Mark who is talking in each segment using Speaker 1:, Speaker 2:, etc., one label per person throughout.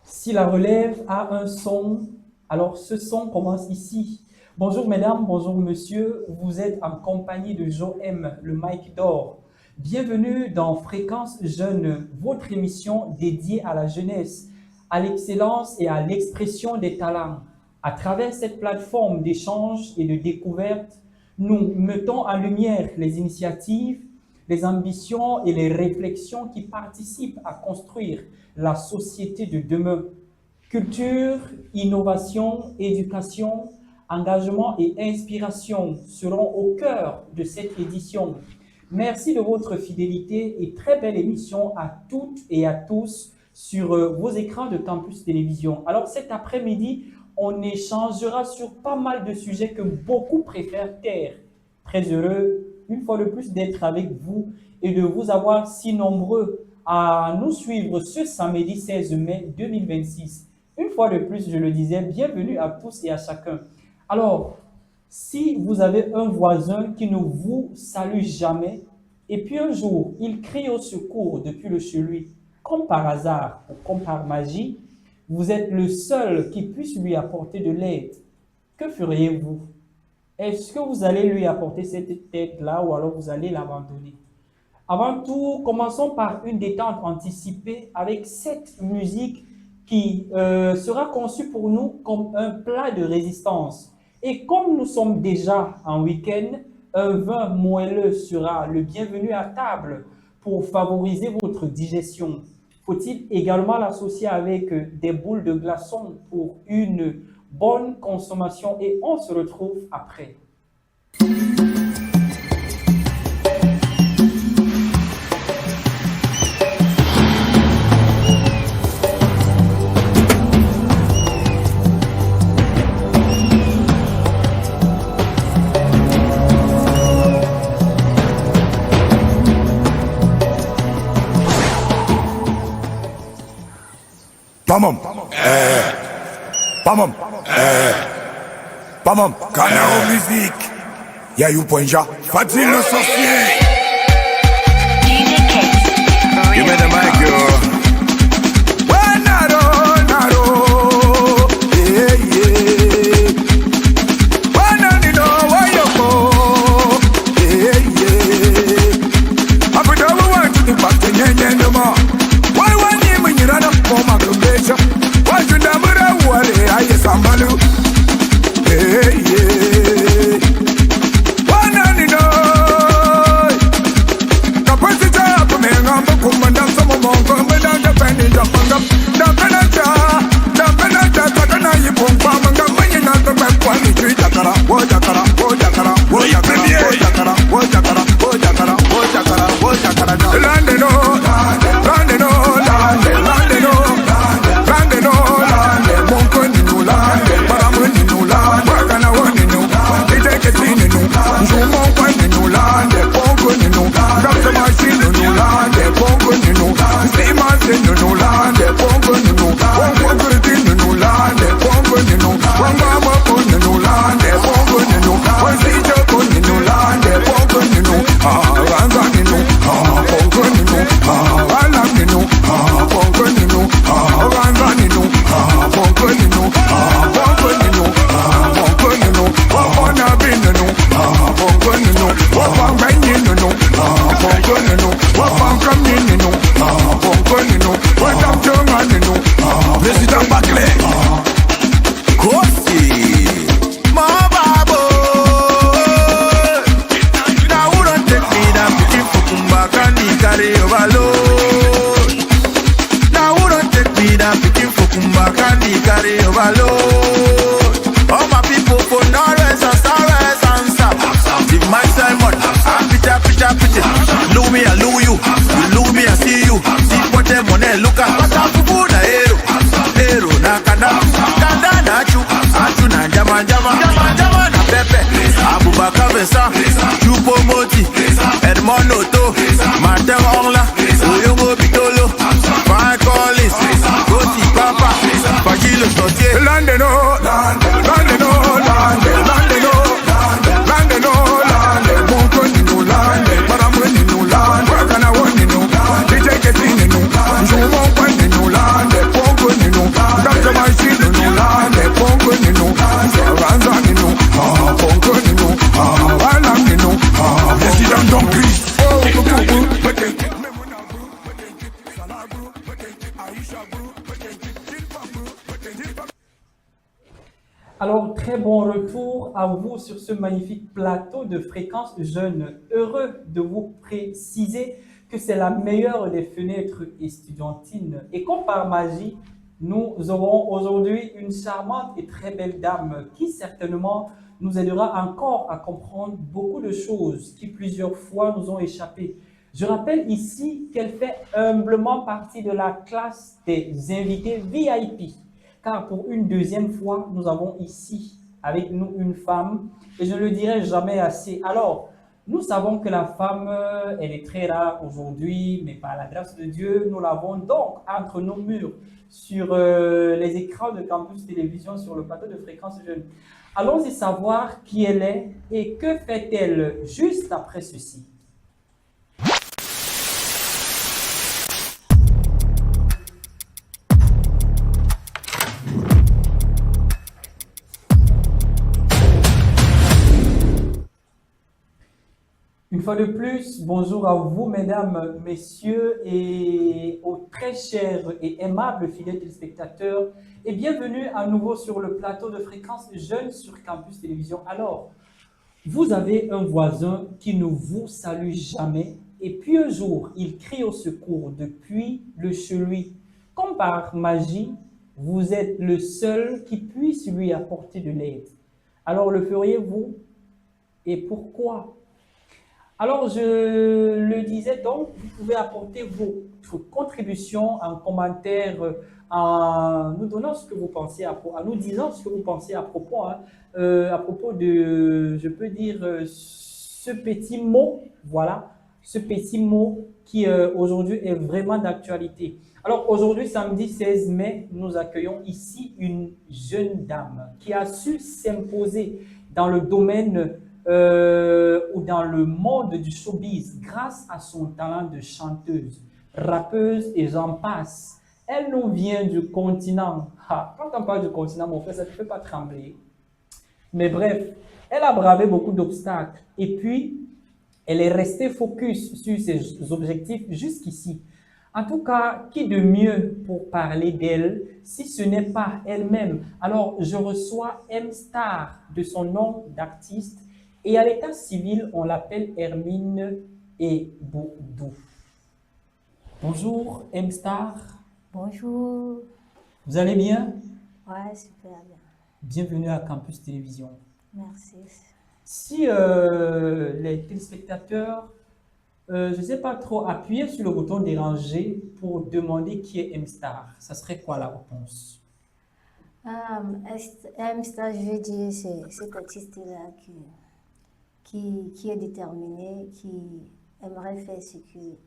Speaker 1: Si la relève a un son, alors ce son commence ici. Bonjour mesdames, bonjour monsieur, vous êtes en compagnie de Joem, le Mike d'or. Bienvenue dans Fréquence Jeune, votre émission dédiée à la jeunesse, à l'excellence et à l'expression des talents. À travers cette plateforme d'échange et de découverte, nous mettons en lumière les initiatives, les ambitions et les réflexions qui participent à construire la société de demain. Culture, innovation, éducation, engagement et inspiration seront au cœur de cette édition. Merci de votre fidélité et très belle émission à toutes et à tous sur vos écrans de Campus Télévision. Alors cet après-midi, on échangera sur pas mal de sujets que beaucoup préfèrent taire. Très heureux, une fois de plus, d'être avec vous et de vous avoir si nombreux à nous suivre ce samedi 16 mai 2026. Une fois de plus, je le disais, bienvenue à tous et à chacun. Alors, si vous avez un voisin qui ne vous salue jamais, et puis un jour, il crie au secours depuis le chez lui, comme par hasard ou comme par magie, vous êtes le seul qui puisse lui apporter de l'aide. Que feriez-vous? Est-ce que vous allez lui apporter cette aide-là ou alors vous allez l'abandonner? Avant tout, commençons par une détente anticipée avec cette musique qui sera conçue pour nous comme un plat de résistance. Et comme nous sommes déjà en week-end, un vin moelleux sera le bienvenu à table pour favoriser votre digestion. Faut-il également l'associer avec des boules de glaçons pour une bonne consommation et on se retrouve après.
Speaker 2: Pamam, pamam, pamam, Canaro musique. Y'a you Ponja, Fadil le sorcier. You made a mic, yo. Naro, yeah, yeah. Nano, why you go? Yeah, yeah. I put over one to the back to Nyan no more. Why one name when you run up for my probation? Why you never know what I is a malu? Hey, yeah. One and no. Capacity up, man, I'm a commandant, some of them come and defending the punk. The Penata, you won't come and come when you're not the best one. You treat Jakara, Wojakara, Wojakara, Wojakara, Wojakara, Wojakara, Wojakara, Wojakara, Landeno, Landeno, Landeno, Landeno, Monconino, Paramonino, Wakana, Wanino, Itakatino, Jumo, Wanino, Ponconino, Dr. Machino, Ponconino, Steamer, Ponconino, Ponconino, Ponconino, Wangama, Ponconino, Ponconino, Wanzija, Ponconino, Ponconino, Ranganino, Ponconino, Alamino, Ponconino, Ranganino, Ponconino, Ponconino, Ponconino, Wapanabino, Ponconino, Wapanganino, Ponconino, Wapangamino, Ponconino, Watamjomanino, Mr. Buckley, Kosi, Mababo. Now who don't take me down, picking for Kumbakani, carry overload. Now who don't take me down, picking for Kumbakani, carry overload. All my people for Norwest and Southwest and South. Give my Simon, picture. Lou me, I lou you. You lou me, I see you. See what them on there, look at what's up for the hero. Nakana, Kanda, Nachu, na Jama, na Pepe. Abubakar Vesa, Chupo Moti, Edmond Otto, Martin Orla, Oyogo Bitolo, Frank Collins, Goti Papa, Fagilo Sortier. Landeno, Landeno, Monconino, Paramonino, Wakana Wanino, Itakatino, Jumo, Wanino,
Speaker 1: Alors, très bon retour à vous sur ce magnifique plateau de Fréquence Jeune. Heureux de vous préciser que c'est la meilleure des fenêtres estudiantines. Et comme par magie, nous aurons aujourd'hui une charmante et très belle dame qui certainement nous aidera encore à comprendre beaucoup de choses qui plusieurs fois nous ont échappé. Je rappelle ici qu'elle fait humblement partie de la classe des invités VIP. Car pour une deuxième fois, nous avons ici avec nous une femme, et je ne le dirai jamais assez. Alors, nous savons que la femme, elle est très rare aujourd'hui, mais par la grâce de Dieu, nous l'avons donc entre nos murs, sur les écrans de Campus Télévision, sur le plateau de Fréquence Jeune. Allons-y savoir qui elle est et que fait-elle juste après ceci. Une fois de plus, bonjour à vous, mesdames, messieurs, et aux très chers et aimables fidèles téléspectateurs, et bienvenue à nouveau sur le plateau de Fréquence Jeune sur Campus Télévision. Alors, vous avez un voisin qui ne vous salue jamais, et puis un jour, il crie au secours depuis le chez lui. Comme par magie, vous êtes le seul qui puisse lui apporter de l'aide. Alors, le feriez-vous? Et pourquoi? Alors, je le disais donc, vous pouvez apporter votre contribution en commentaire, en nous donnant ce que vous pensez, en nous disant ce que vous pensez à propos de, je peux dire, ce petit mot, voilà, ce petit mot qui aujourd'hui est vraiment d'actualité. Alors, aujourd'hui, samedi 16 mai, nous accueillons ici une jeune dame qui a su s'imposer dans le domaine ou dans le monde du showbiz grâce à son talent de chanteuse, rappeuse et j'en passe. Elle nous vient du continent. Quand on parle du continent, mon frère, ça ne te fait pas trembler. Mais bref, elle a bravé beaucoup d'obstacles et puis elle est restée focus sur ses objectifs jusqu'ici. En tout cas, qui de mieux pour parler d'elle si ce n'est pas elle-même? Alors, je reçois M-Star de son nom d'artiste. Et à l'état civil, on l'appelle Hermine Eboudou. Bonjour, M-Star.
Speaker 3: Bonjour.
Speaker 1: Vous allez bien?
Speaker 3: Ouais, super bien.
Speaker 1: Bienvenue à Campus Télévision.
Speaker 3: Merci.
Speaker 1: Si les téléspectateurs, je ne sais pas trop, appuyer sur le bouton déranger pour demander qui est M-Star, ça serait quoi la réponse?
Speaker 3: M-Star, je veux dire, c'est cet artiste-là qui est déterminé, qui aimerait faire ce que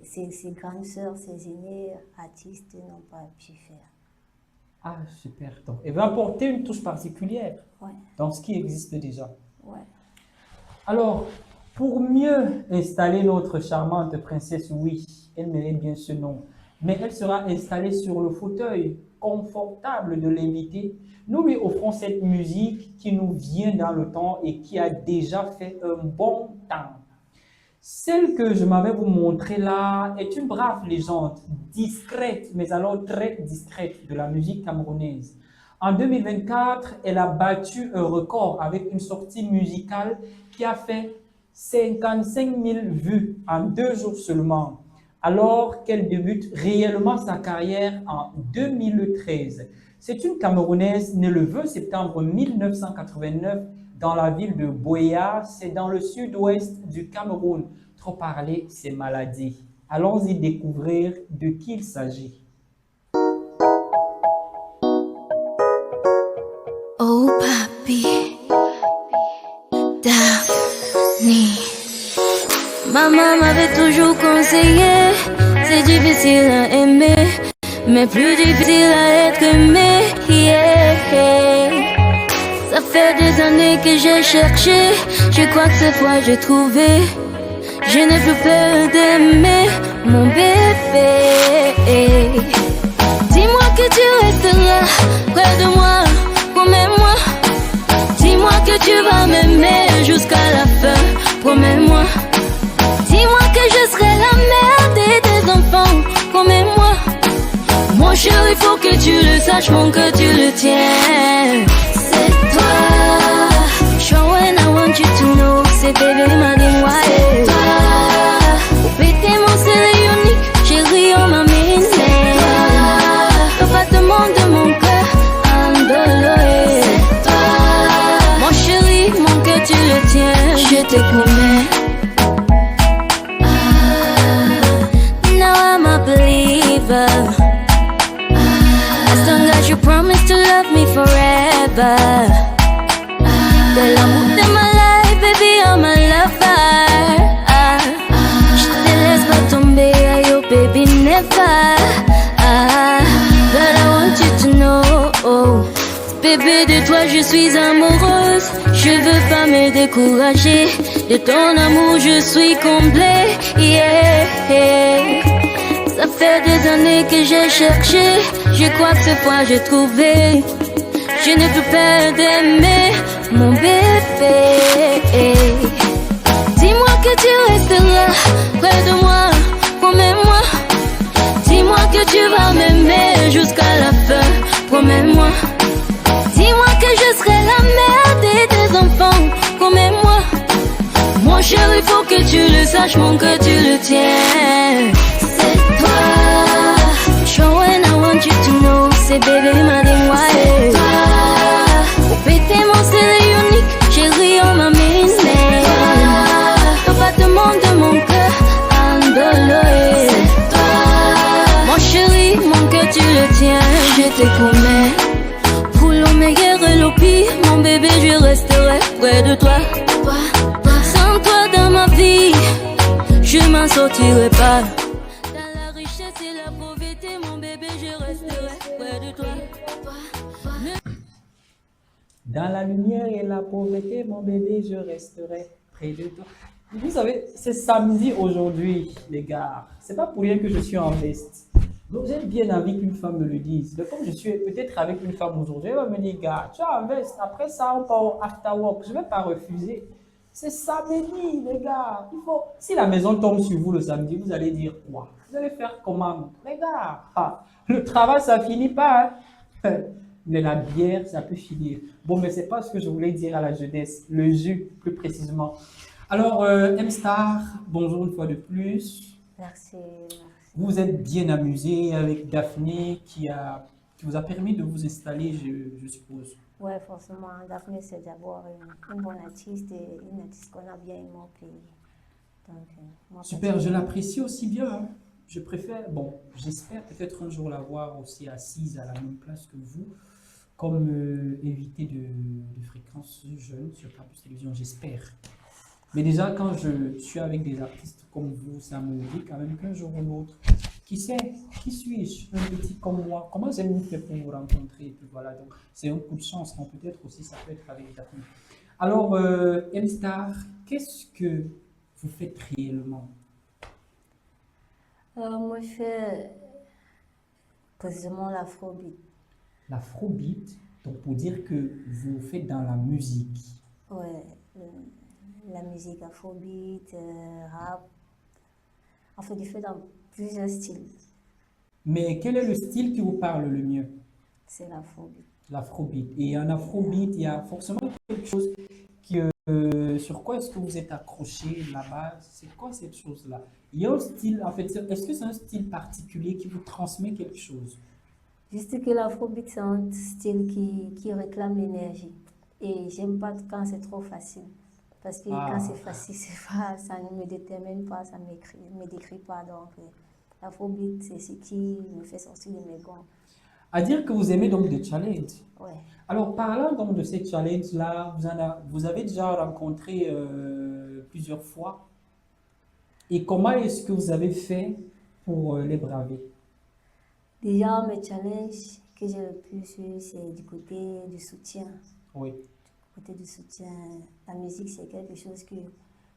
Speaker 3: ses grandes sœurs, ses aînés artistes n'ont pas pu faire.
Speaker 1: Ah, super. Donc, elle va apporter une touche particulière dans ce qui existe déjà.
Speaker 3: Ouais.
Speaker 1: Alors, pour mieux installer notre charmante princesse, oui, elle mérite bien ce nom, mais elle sera installée sur le fauteuil confortable de l'invité. Nous lui offrons cette musique qui nous vient dans le temps et qui a déjà fait un bon temps. Celle que je m'avais vous montrer là est une brave légende, discrète, mais alors très discrète de la musique camerounaise. En 2024, elle a battu un record avec une sortie musicale qui a fait 55 000 vues en 2 jours seulement, alors qu'elle débute réellement sa carrière en 2013. C'est une Camerounaise née le 20 septembre 1989 dans la ville de Buea, c'est dans le sud-ouest du Cameroun. Trop parler, c'est maladie. Allons-y découvrir de qui il s'agit.
Speaker 4: Oh papi, Daphne. Maman m'avait toujours conseillé, c'est difficile à aimer, mais plus difficile à être aimé. Yeah. Ça fait des années que j'ai cherché, je crois que cette fois j'ai trouvé. Je n'ai plus peur d'aimer mon bébé. Dis-moi que tu resteras près de moi, promets-moi. Dis-moi que tu vas m'aimer jusqu'à la fin, promets-moi. Dis-moi que je serai la mère de tes enfants. chéri, faut que tu le saches, mon que tu le tiens. C'est toi. Show when I want you to know. C'est bébé m'a démoilé. C'est toi. Pété mon céleri unique, chéri, on m'a mis. C'est toi. Le battement de mon cœur, andolé. C'est toi. Mon chéri, mon cœur tu le tiens. Je te promets. Now I'm a believer. As long as you promise to love me forever. De l'amour de ma life, baby, I'm a lover. Je te laisse pas tomber, ayo, baby, never. But I want you to know, bébé, de toi je suis amoureuse. Je veux pas me décourager. De ton amour je suis comblée. Yeah. Ça fait des années que j'ai cherché. Je crois que cette fois j'ai trouvé. Je ne peux pas t'aimer, mon bébé. Dis-moi que tu resteras près de moi, promets-moi. Dis-moi que tu vas m'aimer jusqu'à la fin, promets-moi. Dis-moi que je serai la mère de tes enfants, promets-moi. Mon chéri, faut que tu le saches, mon que tu le tiens. C'est toi. Show when I want you to know. C'est bébé m'a démoilé. C'est toi. Pour péter mon céleri unique, chéri, on m'a mis. C'est toi. Le battement de mon cœur, andolé. C'est toi. Mon chéri, mon cœur tu le tiens. Je te promets. Pour le meilleur et le pire, mon bébé, je resterai près de toi. Sans toi dans ma vie, je m'en sortirai pas. Dans la richesse et la pauvreté, mon bébé, je resterai près de toi.
Speaker 1: Dans la lumière et la pauvreté, mon bébé, je resterai près de toi. Vous savez, c'est samedi aujourd'hui, les gars. C'est pas pour rien que je suis en veste. Donc, j'ai bien envie qu'une femme me le dise. Donc, comme je suis peut-être avec une femme aujourd'hui, elle va me dire, gars, tu es en veste. Après ça, on part au after work. Je ne vais pas refuser. C'est samedi, les gars. Si la maison tombe sur vous le samedi, vous allez dire quoi? Vous allez faire comment? Les gars, le travail, ça finit pas. Hein? Mais la bière, ça peut finir. Bon, mais c'est pas ce que je voulais dire à la jeunesse. Le jus, plus précisément. Alors, M-Star, bonjour une fois de plus.
Speaker 3: Merci.
Speaker 1: Vous vous êtes bien amusé avec Daphné qui vous a permis de vous installer, je suppose.
Speaker 3: Oui, forcément. Daphné, c'est d'abord une bonne artiste et une artiste qu'on a bien aimé au pays. Donc, moi,
Speaker 1: Super, je l'apprécie aussi bien. Hein. Je préfère, bon, j'espère peut-être un jour la voir aussi assise à la même place que vous, comme invitée de Fréquence Jeune sur Campus Télévision, j'espère. Mais déjà, quand je suis avec des artistes comme vous, ça me dit quand même qu'un jour ou l'autre, qui sait, qui suis-je, un petit comme moi, comment j'ai mis fait pour vous rencontrer, et puis voilà, donc c'est un coup de chance, donc peut-être aussi ça peut être avec Daphné. Alors, M-Star, qu'est-ce que vous faites réellement?
Speaker 3: moi, je fais précisément l'afrobeat.
Speaker 1: L'afrobeat, donc pour dire que vous faites dans la musique.
Speaker 3: Ouais, la musique afrobeat, rap. En fait, je fais dans plusieurs styles.
Speaker 1: Mais quel est le style qui vous parle le mieux?
Speaker 3: C'est l'afrobeat.
Speaker 1: L'afrobeat. Et en afrobeat, il y a forcément quelque chose qui, sur quoi est-ce que vous êtes accroché là-bas? C'est quoi cette chose-là? Il y a un style, en fait, est-ce que c'est un style particulier qui vous transmet quelque chose?
Speaker 3: Juste que l'afrobeat, c'est un style qui réclame l'énergie. Et j'aime pas quand c'est trop facile. Parce que quand c'est facile, ça ne me détermine pas, ça ne me décrit pas. Donc, l'afrobeat, c'est ce qui me fait sortir de mes gonds.
Speaker 1: À dire que vous aimez donc des challenges.
Speaker 3: Ouais.
Speaker 1: Alors, parlant donc de ces challenges-là, vous avez déjà rencontré plusieurs fois. Et comment est-ce que vous avez fait pour les braver?
Speaker 3: Déjà, mes challenges que j'ai le plus eu, c'est du côté du soutien.
Speaker 1: Oui.
Speaker 3: Du côté du soutien, la musique, c'est quelque chose que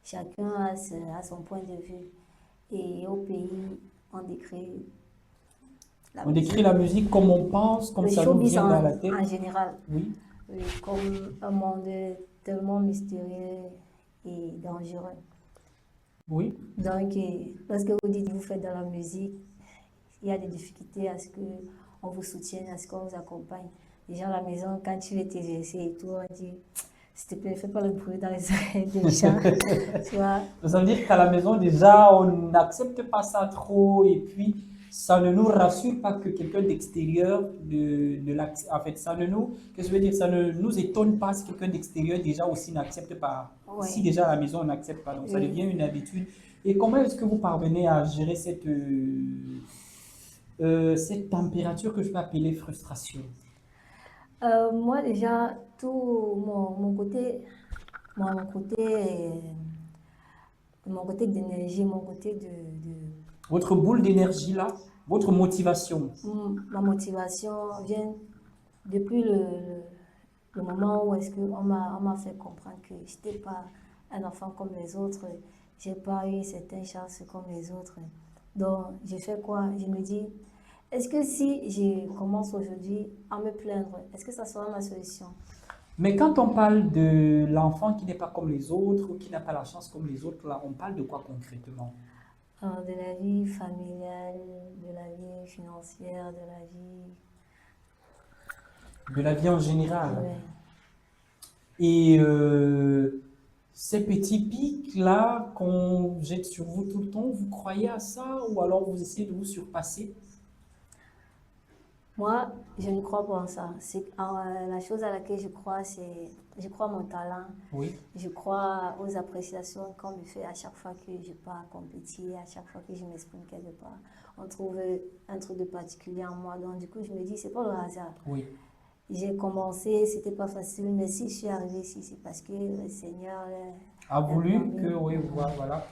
Speaker 3: chacun a son point de vue. Et au pays, on décrit
Speaker 1: la musique comme on pense, comme ça nous vient dans la tête.
Speaker 3: En général.
Speaker 1: Oui.
Speaker 3: Oui, comme un monde tellement mystérieux et dangereux.
Speaker 1: Oui.
Speaker 3: Donc, lorsque vous dites que vous faites dans la musique, il y a des difficultés à ce que on vous soutient, à ce qu'on vous accompagne. Déjà à la maison, quand tu veux t'exercer et tout, on dit, s'il te plaît, fais pas le bruit dans les oreilles des gens, tu vois.
Speaker 1: Ça veut dire qu'à la maison, déjà, on n'accepte pas ça trop et puis ça ne nous rassure pas que quelqu'un d'extérieur en fait, ça ne nous, qu'est-ce que je veux dire, ça ne nous étonne pas si quelqu'un d'extérieur déjà aussi n'accepte pas.
Speaker 3: Ouais.
Speaker 1: Si déjà à la maison, on n'accepte pas, donc ça
Speaker 3: Oui.
Speaker 1: devient une habitude. Et comment est-ce que vous parvenez à gérer cette température que je peux appeler frustration?
Speaker 3: Moi, déjà, tout mon côté, mon côté d'énergie, mon côté
Speaker 1: Votre boule d'énergie là, votre motivation.
Speaker 3: ma motivation vient depuis le moment où est-ce qu'on m'a fait comprendre que je n'étais pas un enfant comme les autres, j'ai pas eu certaines chances comme les autres. Donc, j'ai fait quoi? Je me dis, est-ce que si je commence aujourd'hui à me plaindre, est-ce que ça sera ma solution?
Speaker 1: Mais quand on parle de l'enfant qui n'est pas comme les autres ou qui n'a pas la chance comme les autres, là, on parle de quoi concrètement?
Speaker 3: De la vie familiale, de la vie financière,
Speaker 1: De la vie en général.
Speaker 3: ouais.
Speaker 1: Et ces petits pics-là qu'on jette sur vous tout le temps, vous croyez à ça ou alors vous essayez de vous surpasser?
Speaker 3: Moi, je ne crois pas en ça. La chose à laquelle je crois à mon talent.
Speaker 1: Oui.
Speaker 3: Je crois aux appréciations qu'on me fait à chaque fois que je pars compétir, à chaque fois que je m'exprime quelque part. On trouve un truc de particulier en moi. Donc, du coup, je me dis, c'est pas le hasard.
Speaker 1: Oui.
Speaker 3: J'ai commencé, c'était pas facile, mais si je suis arrivée ici, c'est parce que le Seigneur
Speaker 1: A voulu
Speaker 3: permis.
Speaker 1: que, oui, voilà.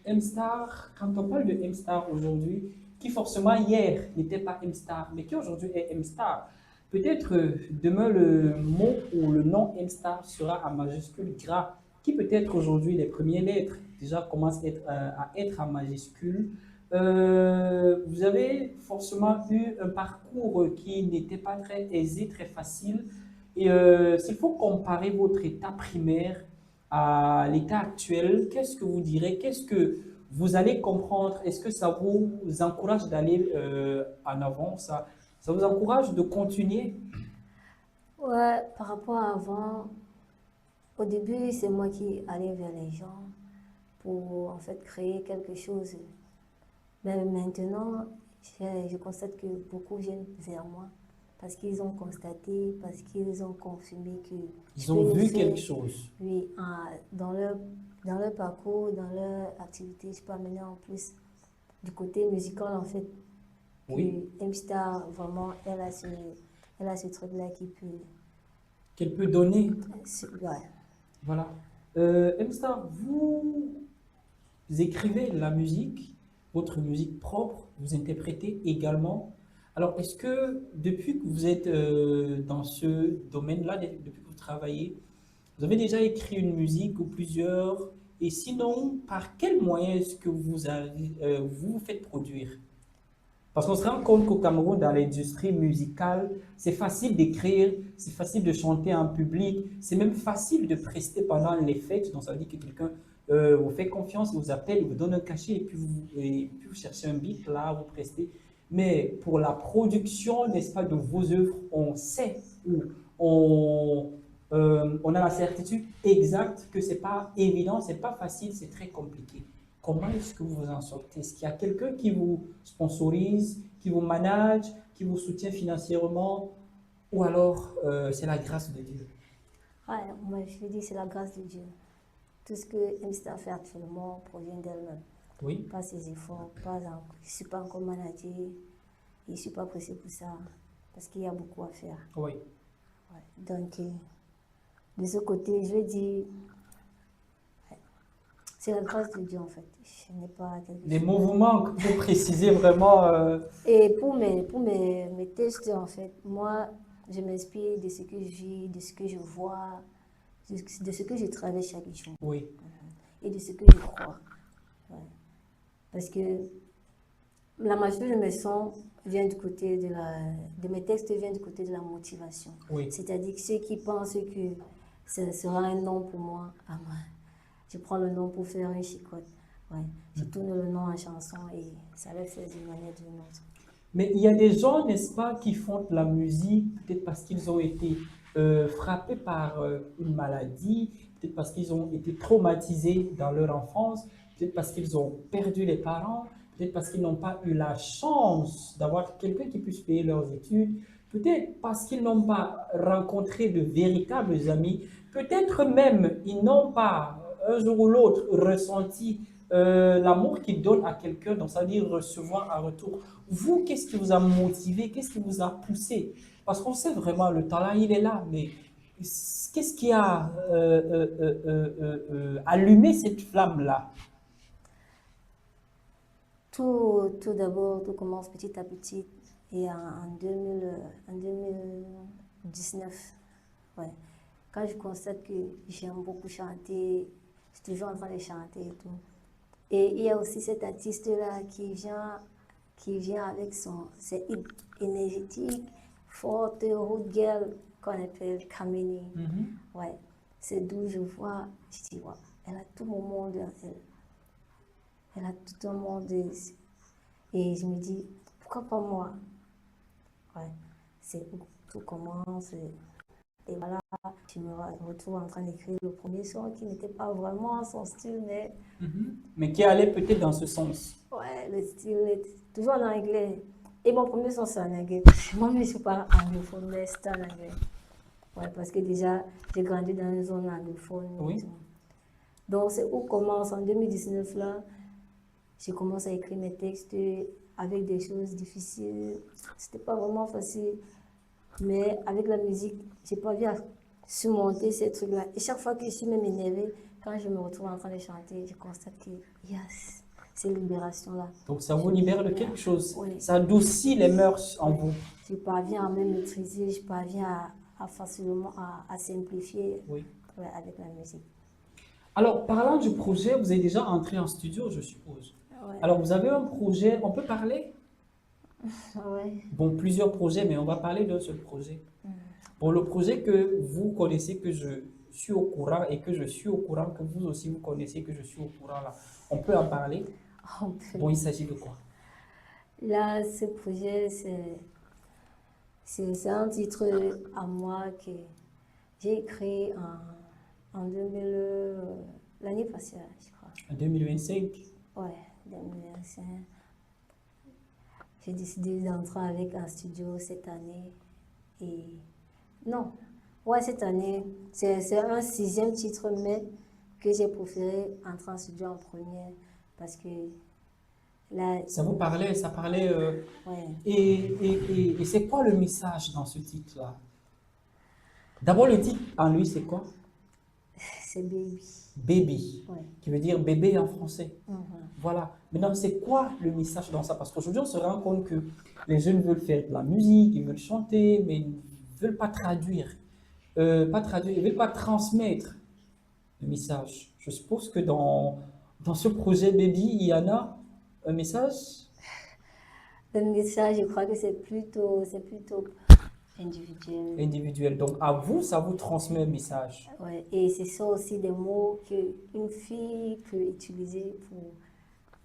Speaker 1: M-Star, quand on parle de M-Star aujourd'hui, qui forcément hier n'était pas M-Star, mais qui aujourd'hui est M-Star, peut-être demain le mot ou le nom M-Star sera en majuscule gras, qui peut-être aujourd'hui les premières lettres déjà commencent à être en majuscule. Vous avez forcément eu un parcours qui n'était pas très aisé, très facile. Et s'il faut comparer votre état primaire à l'état actuel, qu'est-ce que vous direz? Qu'est-ce que vous allez comprendre? Est-ce que ça vous encourage d'aller en avant? Ça vous encourage de continuer?
Speaker 3: Ouais, par rapport à avant, au début, c'est moi qui allais vers les gens pour en fait créer quelque chose. Mais maintenant, je constate que beaucoup viennent vers moi parce qu'ils ont constaté, parce qu'ils ont confirmé que je
Speaker 1: Ils
Speaker 3: peux
Speaker 1: ont
Speaker 3: le
Speaker 1: vu
Speaker 3: faire.
Speaker 1: quelque chose.
Speaker 3: Oui, dans leur parcours, dans leur activité, je peux amener en plus du côté musical en fait.
Speaker 1: Oui.
Speaker 3: Que M-Star, vraiment, elle a ce truc-là qui peut.
Speaker 1: Qu'elle peut donner.
Speaker 3: Ouais.
Speaker 1: Voilà. M-Star, vous écrivez de la musique, votre musique propre, vous interprétez également. Alors, est-ce que depuis que vous êtes dans ce domaine-là, depuis que vous travaillez, vous avez déjà écrit une musique ou plusieurs? Et sinon, par quel moyen est-ce que vous vous faites produire? Parce qu'on se rend compte qu'au Cameroun, dans l'industrie musicale, c'est facile d'écrire, c'est facile de chanter en public, c'est même facile de prester pendant les fêtes. Donc, ça veut dire que quelqu'un vous fait confiance, il vous appelle, il vous donne un cachet et puis vous cherchez un beat, là, vous prestez. Mais pour la production, n'est-ce pas, de vos œuvres, on sait ou on a la certitude exacte que c'est pas évident, c'est pas facile, c'est très compliqué. Comment est-ce que vous vous en sortez? Est-ce qu'il y a quelqu'un qui vous sponsorise, qui vous manage, qui vous soutient financièrement, ou alors c'est la grâce de Dieu?
Speaker 3: Ouais, moi je dis c'est la grâce de Dieu. Tout ce que M-Star fait actuellement provient d'elle-même.
Speaker 1: Oui.
Speaker 3: Pas ses efforts, je ne suis pas encore managée, et je ne suis pas pressée pour ça, parce qu'il y a beaucoup à faire.
Speaker 1: Oui.
Speaker 3: Ouais. Donc, de ce côté, je dis, ouais, c'est la grâce de Dieu en fait. Je n'ai pas quelque
Speaker 1: Les
Speaker 3: chose.
Speaker 1: mots vous manquent, vous précisez vraiment.
Speaker 3: Et pour mes tests, en fait, moi, je m'inspire de ce que je vis, de ce que je vois, de ce que je travaille chaque jour
Speaker 1: Oui.
Speaker 3: et de ce que je crois. Ouais. Parce que la majorité de mes sons vient du côté de mes textes viennent du côté de la motivation.
Speaker 1: Oui.
Speaker 3: C'est-à-dire que ceux qui pensent que ce sera un nom pour moi, je prends le nom pour faire un chicote. Ouais. Je tourne le nom en chanson et ça va faire d'une manière ou d'une autre.
Speaker 1: Mais il y a des gens, n'est-ce pas, qui font de la musique peut-être parce qu'ils ont été frappés par une maladie, peut-être parce qu'ils ont été traumatisés dans leur enfance, peut-être parce qu'ils ont perdu les parents, peut-être parce qu'ils n'ont pas eu la chance d'avoir quelqu'un qui puisse payer leurs études, peut-être parce qu'ils n'ont pas rencontré de véritables amis, peut-être même ils n'ont pas un jour ou l'autre ressenti l'amour qu'ils donnent à quelqu'un, donc ça veut dire recevoir un retour. Vous, qu'est-ce qui vous a motivé, qu'est-ce qui vous a poussé? Parce qu'on sait vraiment, le talent, il est là, mais qu'est-ce qui a allumé cette flamme-là?
Speaker 3: Tout d'abord, tout commence petit à petit. Et en 2019, ouais, quand je constate que j'aime beaucoup chanter, je suis toujours en train de chanter et tout. Et il y a aussi cet artiste-là qui vient avec ses hits énergétiques, forte, road girl, qu'on appelle Kamini. Ouais, c'est d'où je vois, je dis, ouais, elle a tout mon monde en elle. Elle a tout un monde. Et je me dis, pourquoi pas moi? Ouais, c'est où tout commence. Et voilà, je me retrouve en train d'écrire le premier son qui n'était pas vraiment son style, mais...
Speaker 1: Mais qui allait peut-être dans ce sens.
Speaker 3: Ouais, le style est toujours en anglais. Et mon premier son, c'est en anglais. Parce que moi, je ne suis pas anglophone, mais c'est en anglais. Ouais, parce que déjà, j'ai grandi dans une zone anglophone.
Speaker 1: Oui.
Speaker 3: Donc, c'est où commence en 2019, là. J'ai commencé à écrire mes textes avec des choses difficiles. C'était pas vraiment facile. Mais avec la musique, j'ai pas vu à surmonter ces trucs-là. Et chaque fois que je suis même énervée, quand je me retrouve en train de chanter, je constate que, yes, c'est libération-là.
Speaker 1: Donc ça vous libère de quelque chose.
Speaker 3: Oui.
Speaker 1: Ça adoucit les mœurs en vous.
Speaker 3: Je parviens à me maîtriser, je parviens à facilement à simplifier
Speaker 1: Oui.
Speaker 3: ouais, avec la musique.
Speaker 1: Alors, parlant du projet, vous êtes déjà entré en studio, je suppose.
Speaker 3: Ouais.
Speaker 1: Alors, vous avez un projet, on peut parler?
Speaker 3: Ouais.
Speaker 1: Bon, plusieurs projets, mais on va parler d'un seul projet. Bon, le projet que vous connaissez, que je suis au courant, et que je suis au courant, que vous aussi vous connaissez, que je suis au courant là, on peut en parler?
Speaker 3: On peut-
Speaker 1: Bon, il s'agit de quoi?
Speaker 3: Là, ce projet, c'est un titre à moi que j'ai écrit en 2000, l'année passée, je crois.
Speaker 1: En 2025?
Speaker 3: Ouais, 2025. J'ai décidé d'entrer avec un studio cette année. Et non, ouais, cette année, c'est un 6e titre, mais que j'ai préféré entrer en studio en premier parce que là,
Speaker 1: Ça vous parlait, ça parlait.
Speaker 3: ouais.
Speaker 1: Et c'est quoi le message dans ce titre-là? D'abord, le titre en lui, c'est quoi?
Speaker 3: C'est Baby.
Speaker 1: Baby,
Speaker 3: Ouais.
Speaker 1: qui veut dire bébé en français.
Speaker 3: Mhm.
Speaker 1: Voilà. Maintenant, c'est quoi le message dans ça? Parce qu'aujourd'hui, on se rend compte que les jeunes veulent faire de la musique, ils veulent chanter, mais ils ne veulent pas traduire. Ils ne veulent pas transmettre le message. Je suppose que dans ce projet Baby, il y en a un message.
Speaker 3: Le message, je crois que c'est plutôt individuel.
Speaker 1: Individuel. Donc, à vous, ça vous transmet un message.
Speaker 3: Ouais. Et ce sont aussi des mots qu'une fille peut utiliser pour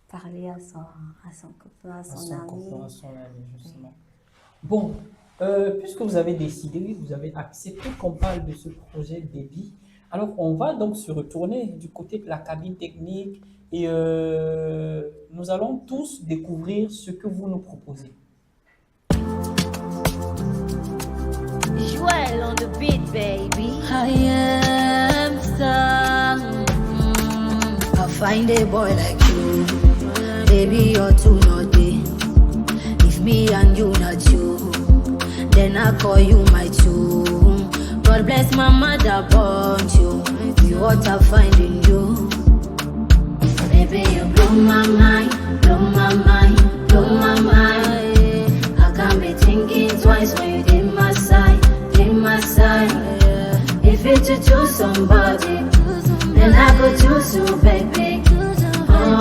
Speaker 3: parler à son copain, à son ami.
Speaker 1: copain, à son ami, justement. Bon, puisque vous avez décidé, vous avez accepté qu'on parle de ce projet Baby, alors on va donc se retourner du côté de la cabine technique et nous allons tous découvrir ce que vous nous proposez.
Speaker 4: Joel on the beat, baby. I am some. I find a boy like you, baby. You're too naughty. If me and you not you, then I call you my two. God bless my mother, born you. You what I find in you, baby. You blow my mind, blow my mind, blow my mind. I can't be thinking twice when you did my side. My side. If you to choose somebody, then I go choose you, baby. Oh,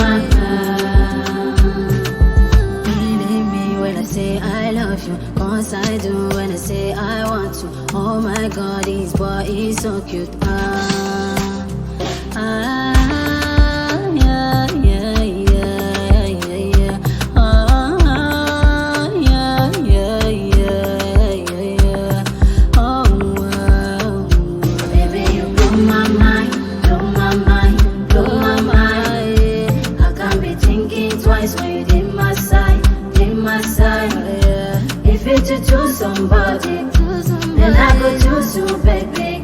Speaker 4: believe me when I say I love you, cause I do when I say I want to. Oh my God, this boy is so cute. Yeah, yeah, yeah, yeah, yeah. somebody, then I go choose you, baby.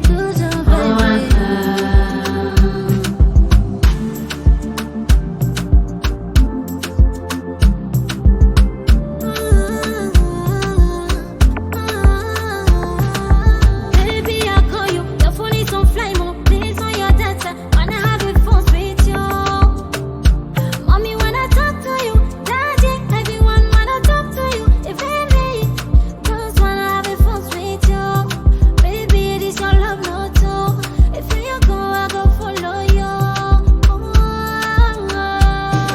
Speaker 4: Baby, I call you, your phone is on fly mode. Please on your data, wanna have a phone with you. Mommy wanna talk to you, daddy, everyone wanna talk to you. If baby, just wanna have a phone with you. Baby, it is your love, no too. If you go, I go follow you.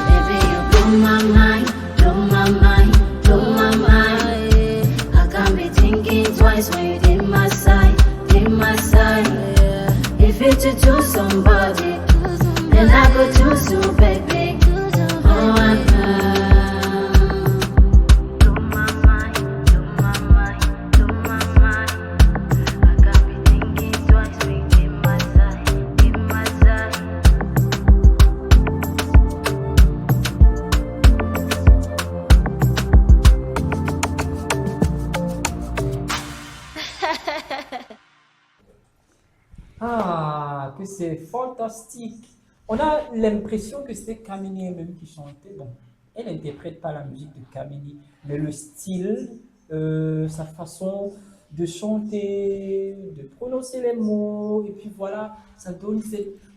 Speaker 4: Baby, you blow my mind, blow my mind, blow my mind. I can't be thinking twice when you're in my side, in my side. If you to choose somebody, then I go choose you, baby. Oh, blow my mind, blow my mind, blow my mind. I can't be thinking twice when you're in my side, in my side.
Speaker 1: Ah, que c'est fantastique. On a l'impression que c'était Kamini elle-même qui chantait. Bon, elle n'interprète pas la musique de Kamini, mais le style, sa façon de chanter, de prononcer les mots, et puis voilà, ça donne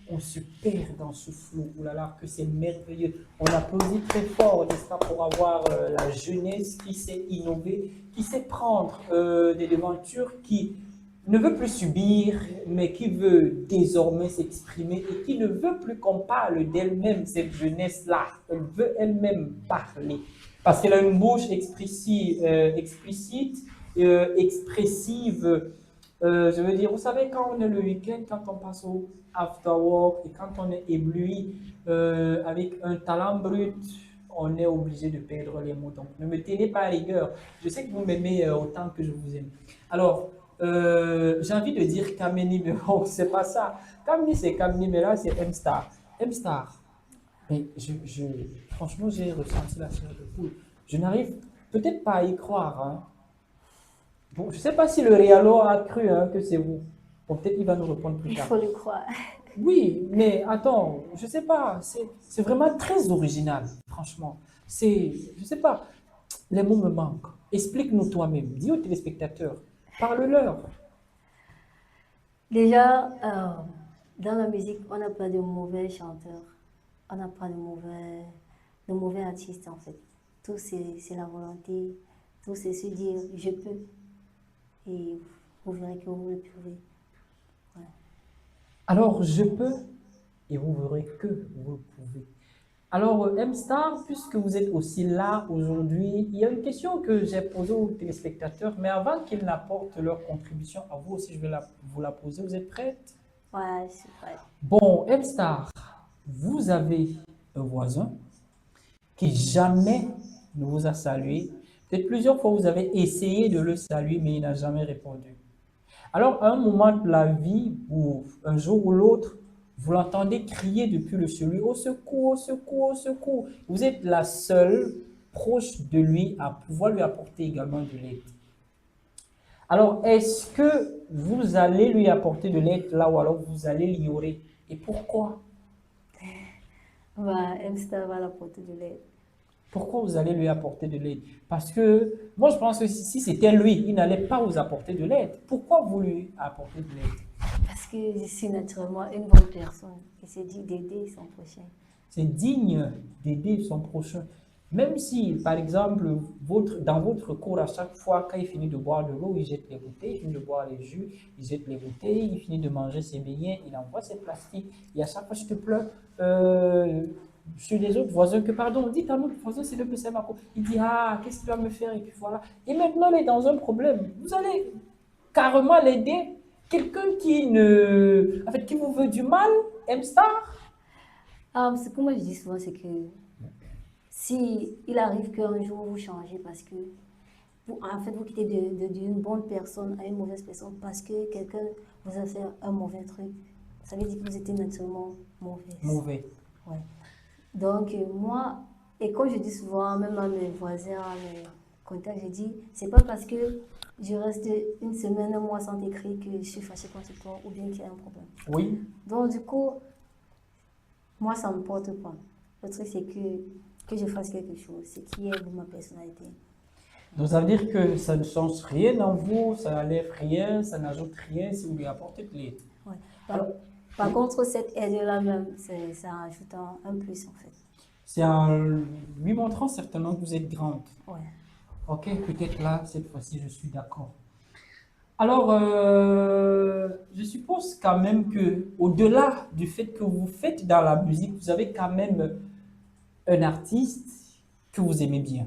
Speaker 1: on se perd dans ce flou. Oh là là, que c'est merveilleux. On applaudit très fort, n'est-ce pas, pour avoir la jeunesse qui sait innover, qui sait prendre des devantures, qui ne veut plus subir, mais qui veut désormais s'exprimer et qui ne veut plus qu'on parle d'elle-même, cette jeunesse-là. Elle veut elle-même parler. Parce qu'elle a une bouche explicite, expressive. Je veux dire, vous savez, quand on est le week-end, quand on passe au after work et quand on est ébloui avec un talent brut, on est obligé de perdre les mots. Donc, ne me tenez pas à rigueur. Je sais que vous m'aimez autant que je vous aime. Alors, j'ai envie de dire Kamini, mais bon, c'est pas ça. Kamini, c'est Kamini, mais là, c'est M-Star. M-Star. Mais franchement, j'ai ressenti la chair de poule. Je n'arrive peut-être pas à y croire. Hein. Bon, je ne sais pas si le Réalo a cru hein, que c'est vous. Bon, peut-être qu'il va nous répondre plus
Speaker 3: Il
Speaker 1: tard.
Speaker 3: faut le croire.
Speaker 1: Oui, mais attends, je ne sais pas. C'est vraiment très original, franchement. Je ne sais pas. Les mots me manquent. Explique-nous toi-même. Dis aux téléspectateurs. Parle-leur.
Speaker 3: Déjà, dans la musique, on n'a pas de mauvais chanteurs. On n'a pas de mauvais artistes, en fait. Tout, c'est la volonté. Tout, c'est se dire, je peux. Et vous verrez que vous le pouvez. Ouais.
Speaker 1: Alors, je peux, et vous verrez que vous le pouvez. Alors, M-Star, puisque vous êtes aussi là aujourd'hui, il y a une question que j'ai posée aux téléspectateurs, mais avant qu'ils n'apportent leur contribution, à vous aussi, je vais vous la poser. Vous êtes prête?
Speaker 3: Ouais, c'est vrai.
Speaker 1: Bon, M-Star, vous avez un voisin qui jamais ne vous a salué. Peut-être plusieurs fois, vous avez essayé de le saluer, mais il n'a jamais répondu. Alors, à un moment de la vie, ou un jour ou l'autre, vous l'entendez crier depuis le chez lui, au secours, au secours, au secours. Vous êtes la seule proche de lui à pouvoir lui apporter également de l'aide. Alors, est-ce que vous allez lui apporter de l'aide là ou alors vous allez l'ignorer? Et pourquoi?
Speaker 3: Bah, M-Star va l'apporter de l'aide.
Speaker 1: Pourquoi vous allez lui apporter de l'aide? Parce que moi, je pense que si c'était lui, il n'allait pas vous apporter de l'aide. Pourquoi vous lui apportez de l'aide?
Speaker 3: Parce que je suis naturellement une bonne personne qui s'est dit d'aider son prochain.
Speaker 1: C'est digne d'aider son prochain. Même si, par exemple, dans votre cours, à chaque fois, quand il finit de boire de l'eau, il jette les bouteilles, il finit de boire les jus, il jette les bouteilles, il finit de manger ses beignets, il envoie ses plastiques. Et à chaque fois, je te pleure sur les autres voisins que, pardon, dites à notre voisin, c'est le PC Marco. Il dit, ah, qu'est-ce qu'il va me faire? Et puis voilà. Et maintenant, il est dans un problème. Vous allez carrément l'aider. Quelqu'un qui vous veut du mal, M-Star?
Speaker 3: Ce que moi je dis souvent, c'est que si il arrive qu'un jour vous changez parce que vous quittez d'une bonne personne à une mauvaise personne parce que quelqu'un vous a fait un mauvais truc, ça veut dire que vous étiez naturellement mauvaise.
Speaker 1: Mauvais.
Speaker 3: Ouais. Donc moi, et comme je dis souvent, même à mes voisins, contact, je dis, c'est pas parce que je reste une semaine, un mois sans t'écrire que je suis fâchée contre toi ou bien qu'il y a un problème.
Speaker 1: Oui.
Speaker 3: Donc, du coup, moi, ça me porte pas. Le truc, c'est que je fasse quelque chose, c'est qui est ma personnalité.
Speaker 1: Donc ça veut dire que ça ne change rien dans vous, ça n'enlève rien, ça n'ajoute rien si vous lui apportez de l'aide.
Speaker 3: Ouais. Par contre, cette aide-là même, ça rajoute un plus en fait.
Speaker 1: C'est en lui montrant certainement que vous êtes grande.
Speaker 3: Ouais.
Speaker 1: Ok, peut-être là, cette fois-ci, je suis d'accord. Alors, je suppose quand même que, au-delà du fait que vous faites dans la musique, vous avez quand même un artiste que vous aimez bien.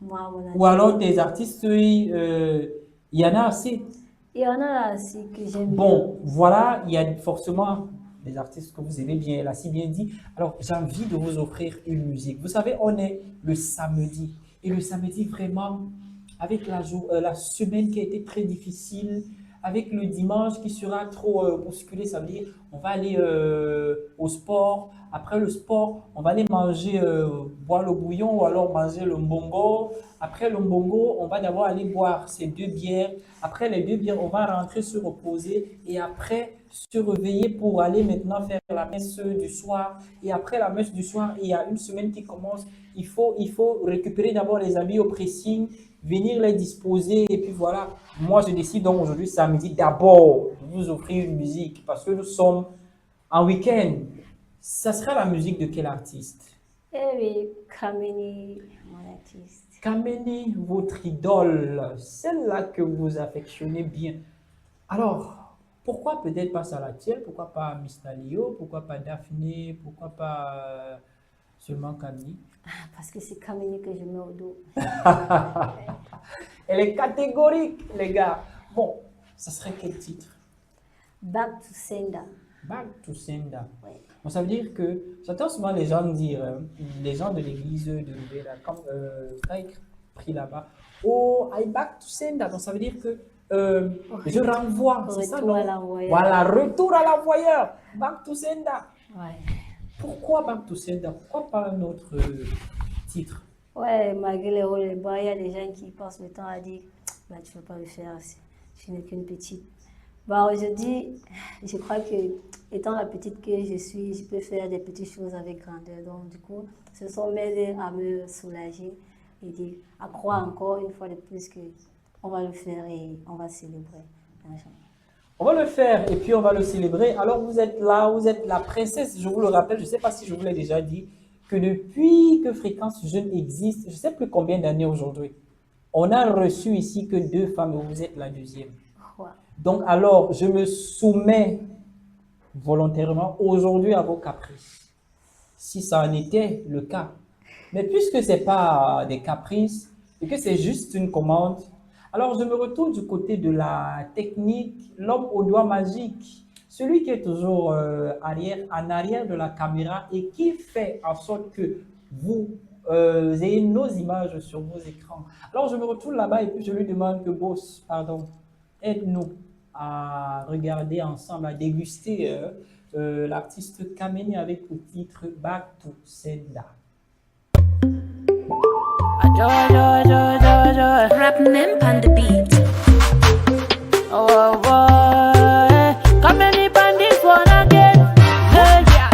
Speaker 3: Moi, mon
Speaker 1: Ou alors des artistes, il y en a assez.
Speaker 3: Il y en a assez que j'aime bien.
Speaker 1: Bon, voilà, il y a forcément des artistes que vous aimez bien, elle a si bien dit. Alors, j'ai envie de vous offrir une musique. Vous savez, on est le samedi. Et le samedi, vraiment, avec la semaine qui a été très difficile, avec le dimanche qui sera trop bousculé, ça veut dire on va aller au sport. Après le sport, on va aller manger, boire le bouillon ou alors manger le mbongo. Après le mbongo, on va d'abord aller boire ces 2 bières. Après les 2 bières, on va rentrer se reposer et après se réveiller pour aller maintenant faire la messe du soir. Et après la messe du soir, il y a une semaine qui commence. Il faut récupérer d'abord les habits au pressing, venir les disposer et puis voilà. Moi, je décide donc aujourd'hui, samedi, d'abord de vous offrir une musique parce que nous sommes en week-end. Ça sera la musique de quel artiste?
Speaker 3: Eh oui, Kameni, mon artiste.
Speaker 1: Kameni, votre idole, celle-là que vous affectionnez bien. Alors, pourquoi peut-être pas Salatiel? Pourquoi pas Miss Nalio? Pourquoi pas Daphné? Pourquoi pas seulement Kameni?
Speaker 3: Parce que c'est Kameni que je mets au dos.
Speaker 1: Elle est catégorique, les gars. Bon, ça serait quel titre?
Speaker 3: Back to Sender.
Speaker 1: Back to Sender.
Speaker 3: Ouais.
Speaker 1: Bon, ça veut dire que j'entends souvent les gens dire, les gens de l'église de Louvain, quand ils prient là-bas, oh, I back to Sender. Donc ça veut dire que je renvoie. C'est ça,
Speaker 3: Retour
Speaker 1: non?
Speaker 3: à l'envoyeur.
Speaker 1: Voilà, retour à l'envoyeur. Back to Sender.
Speaker 3: Ouais.
Speaker 1: Pourquoi Back to Sender? Pourquoi pas un autre titre?
Speaker 3: Ouais, malgré les hauts et les bas, il y a des gens qui passent le temps à dire bah, tu ne vas pas le faire, je n'ai qu'une petite. Bah, aujourd'hui, je crois que, étant la petite que je suis, je peux faire des petites choses avec grandeur. Donc, du coup, ce sont m'aider à me soulager et à croire encore une fois de plus qu'on va le faire et on va célébrer.
Speaker 1: On va le faire et puis on va le célébrer. Alors vous êtes là, vous êtes la princesse, je vous le rappelle, je ne sais pas si je vous l'ai déjà dit, que depuis que Fréquence Jeune existe, je ne sais plus combien d'années aujourd'hui, on a reçu ici que 2 femmes et vous êtes la 2e.
Speaker 3: Ouais.
Speaker 1: Donc alors, je me soumets volontairement aujourd'hui à vos caprices, si ça en était le cas. Mais puisque ce n'est pas des caprices et que c'est juste une commande, alors je me retourne du côté de la technique, l'homme aux doigts magiques, celui qui est toujours en arrière de la caméra et qui fait en sorte que vous ayez nos images sur vos écrans. Alors je me retourne là-bas et puis je lui demande que boss, pardon, aide-nous à regarder ensemble, à déguster l'artiste Kameni avec le titre Back to Sender.
Speaker 4: Rapping them on the beat.
Speaker 5: Oh, oh, oh, Kameni pan this one again. Hey, yeah.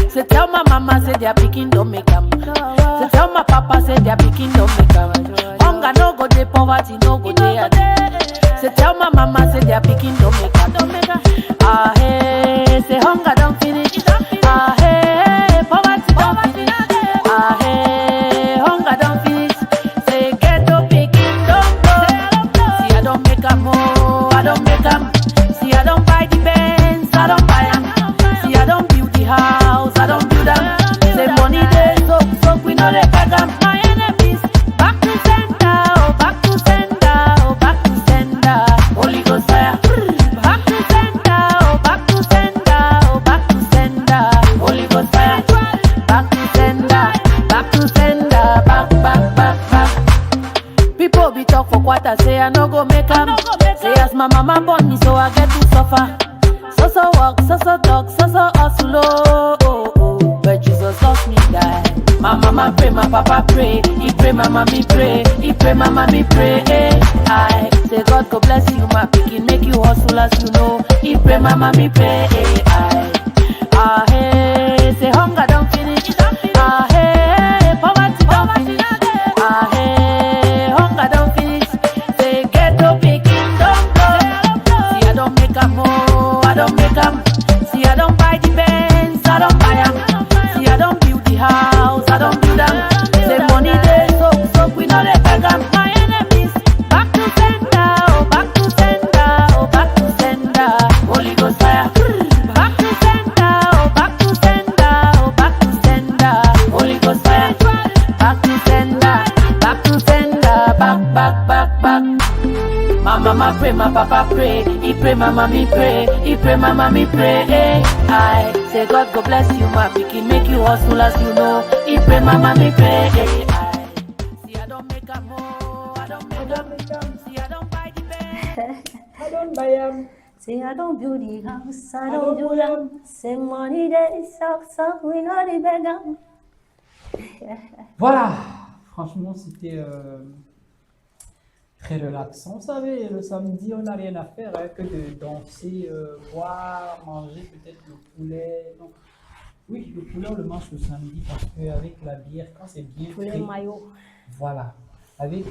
Speaker 5: So tell my mama say their pikin don't make 'em. So tell my papa say their pikin don't make 'em. Hunger no go dey, poverty no go dey. So tell my mama say their pikin don't make 'em. Ah hey, say hunger don't finish. Ah hey, poverty don't finish. Ah hey, hunger don't finish. Say get to pikin don't go. See I don't make 'em, oh I don't make 'em. See I don't buy the Benz, I don't buy 'em. See I don't build the house, I don't build 'em. Say money dey so we no dey beg 'em. My enemies back to sender, oh back to sender, oh back to sender. Holy Ghost fire. Back to sender, oh back to sender, oh back to sender. Holy Ghost fire. Back to sender, back to sender, back. People be talk for quarter, say I no go make 'em. Say as my mama born me, so I get to suffer. So walk, so talk, so hustle, oh. But Jesus lost me, die. Mama mama pray, my papa pray. He pray, my mommy pray. He pray, my mommy pray. I say God go bless you, my pikin, make you hustle as you know. He pray, my mommy pray. Hey, say hunger don't finish. Hey, poverty don't finish. Hey, hunger don't finish. Say get up, pikin don't go. See I don't make 'em, oh, I don't make 'em. See I don't buy the Benz, I don't buy 'em. See I don't build the house, I don't build 'em. Say money they so we know they beg 'em. My enemies back to sender, oh back to sender, oh back to sender. Holy Ghost fire. Back to sender, oh back to sender, oh back to sender. Holy Ghost fire. Back to sender, back. My mama pray, my papa pray. He pray, my mommy pray. He pray, my mommy pray. I say God go bless you, my pikin, make you hustle as you know. He pray, my mommy pray. I see I don't make 'em, oh, I don't make 'em. See I don't buy the bed.
Speaker 1: I don't buy them.
Speaker 3: Say I don't build the house, I don't do them. Say money they suck, we know the beggar.
Speaker 1: Voilà, franchement, c'était très relaxant. Vous savez, le samedi, on n'a rien à faire que de danser, boire, manger peut-être le poulet. Donc, oui, le poulet, on le mange le samedi parce qu'avec la bière, quand c'est bien
Speaker 3: Poulet
Speaker 1: frais,
Speaker 3: maillot.
Speaker 1: voilà, avec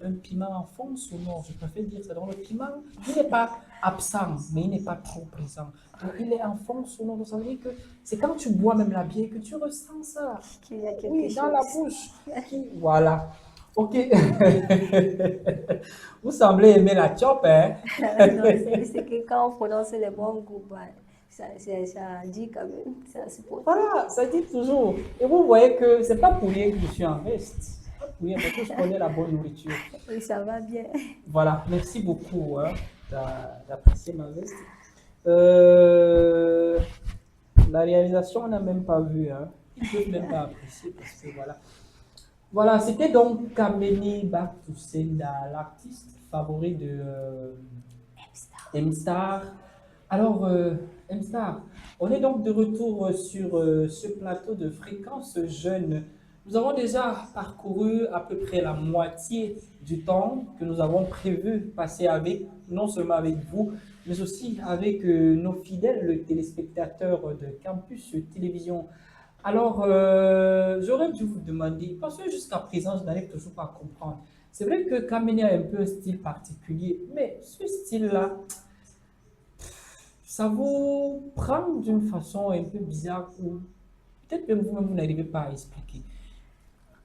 Speaker 1: un piment en fond sonore, je préfère dire ça. Donc, le piment, il n'est pas absent, mais il n'est pas trop présent. Donc, il est en fond sonore. Donc, ça veut dire que c'est quand tu bois même la bière que tu ressens ça.
Speaker 3: Qu'il y a quelque
Speaker 1: Oui,
Speaker 3: chose.
Speaker 1: dans la bouche. Voilà. Ok. Vous semblez aimer la chop, hein?
Speaker 3: Non, c'est que quand on prononce les bons groupes, ouais, ça dit quand même, ça se pose.
Speaker 1: Voilà, ça dit toujours. Et vous voyez que c'est pas pour rien que je suis en veste. C'est pas pour rien parce que je connais la bonne nourriture.
Speaker 3: Oui, ça va bien.
Speaker 1: Voilà, merci beaucoup d'apprécier ma veste. La réalisation, on n'a même pas vu. Hein. Ils ne peuvent même pas apprécier parce que voilà. Voilà, c'était donc Kameni Batusenda, l'artiste favori de M-Star. Alors, M-Star, on est donc de retour sur ce plateau de Fréquence Jeune. Nous avons déjà parcouru à peu près la moitié du temps que nous avons prévu passer avec, non seulement avec vous, mais aussi avec nos fidèles téléspectateurs de Campus Télévision. Alors, j'aurais dû vous demander, parce que jusqu'à présent, je n'arrive toujours pas à comprendre. C'est vrai que Kameni a un peu un style particulier, mais ce style-là, ça vous prend d'une façon un peu bizarre ou peut-être même vous-même, vous n'arrivez pas à expliquer.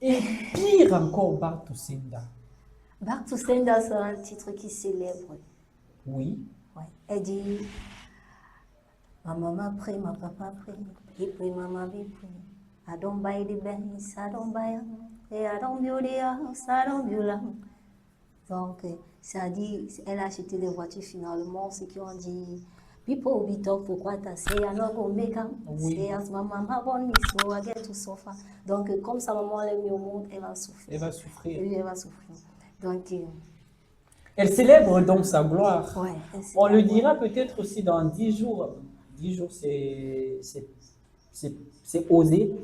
Speaker 1: Et pire encore, Batusenda.
Speaker 3: Batusenda, c'est un titre qui célèbre.
Speaker 1: Oui.
Speaker 3: Ouais. Elle dit, ma maman prie, ma papa prie. He pray, ma mommy pray. I don't buy the Benz, I don't buy them. I don't build the house, I don't build them. Donc, ça dit, elle a acheté des voitures finalement, ceux qui ont dit, people will be talk pourquoi t'as say, I not go make them.
Speaker 1: Oui.
Speaker 3: Say, as my mama born me, so I get to suffer. Donc, comme sa maman l'a mis au monde, elle va souffrir.
Speaker 1: Elle va souffrir.
Speaker 3: Oui, elle va souffrir. Donc,
Speaker 1: Elle célèbre donc sa gloire.
Speaker 3: ouais.
Speaker 1: On le dira peut-être aussi dans 10 jours. 10 jours, c'est osé.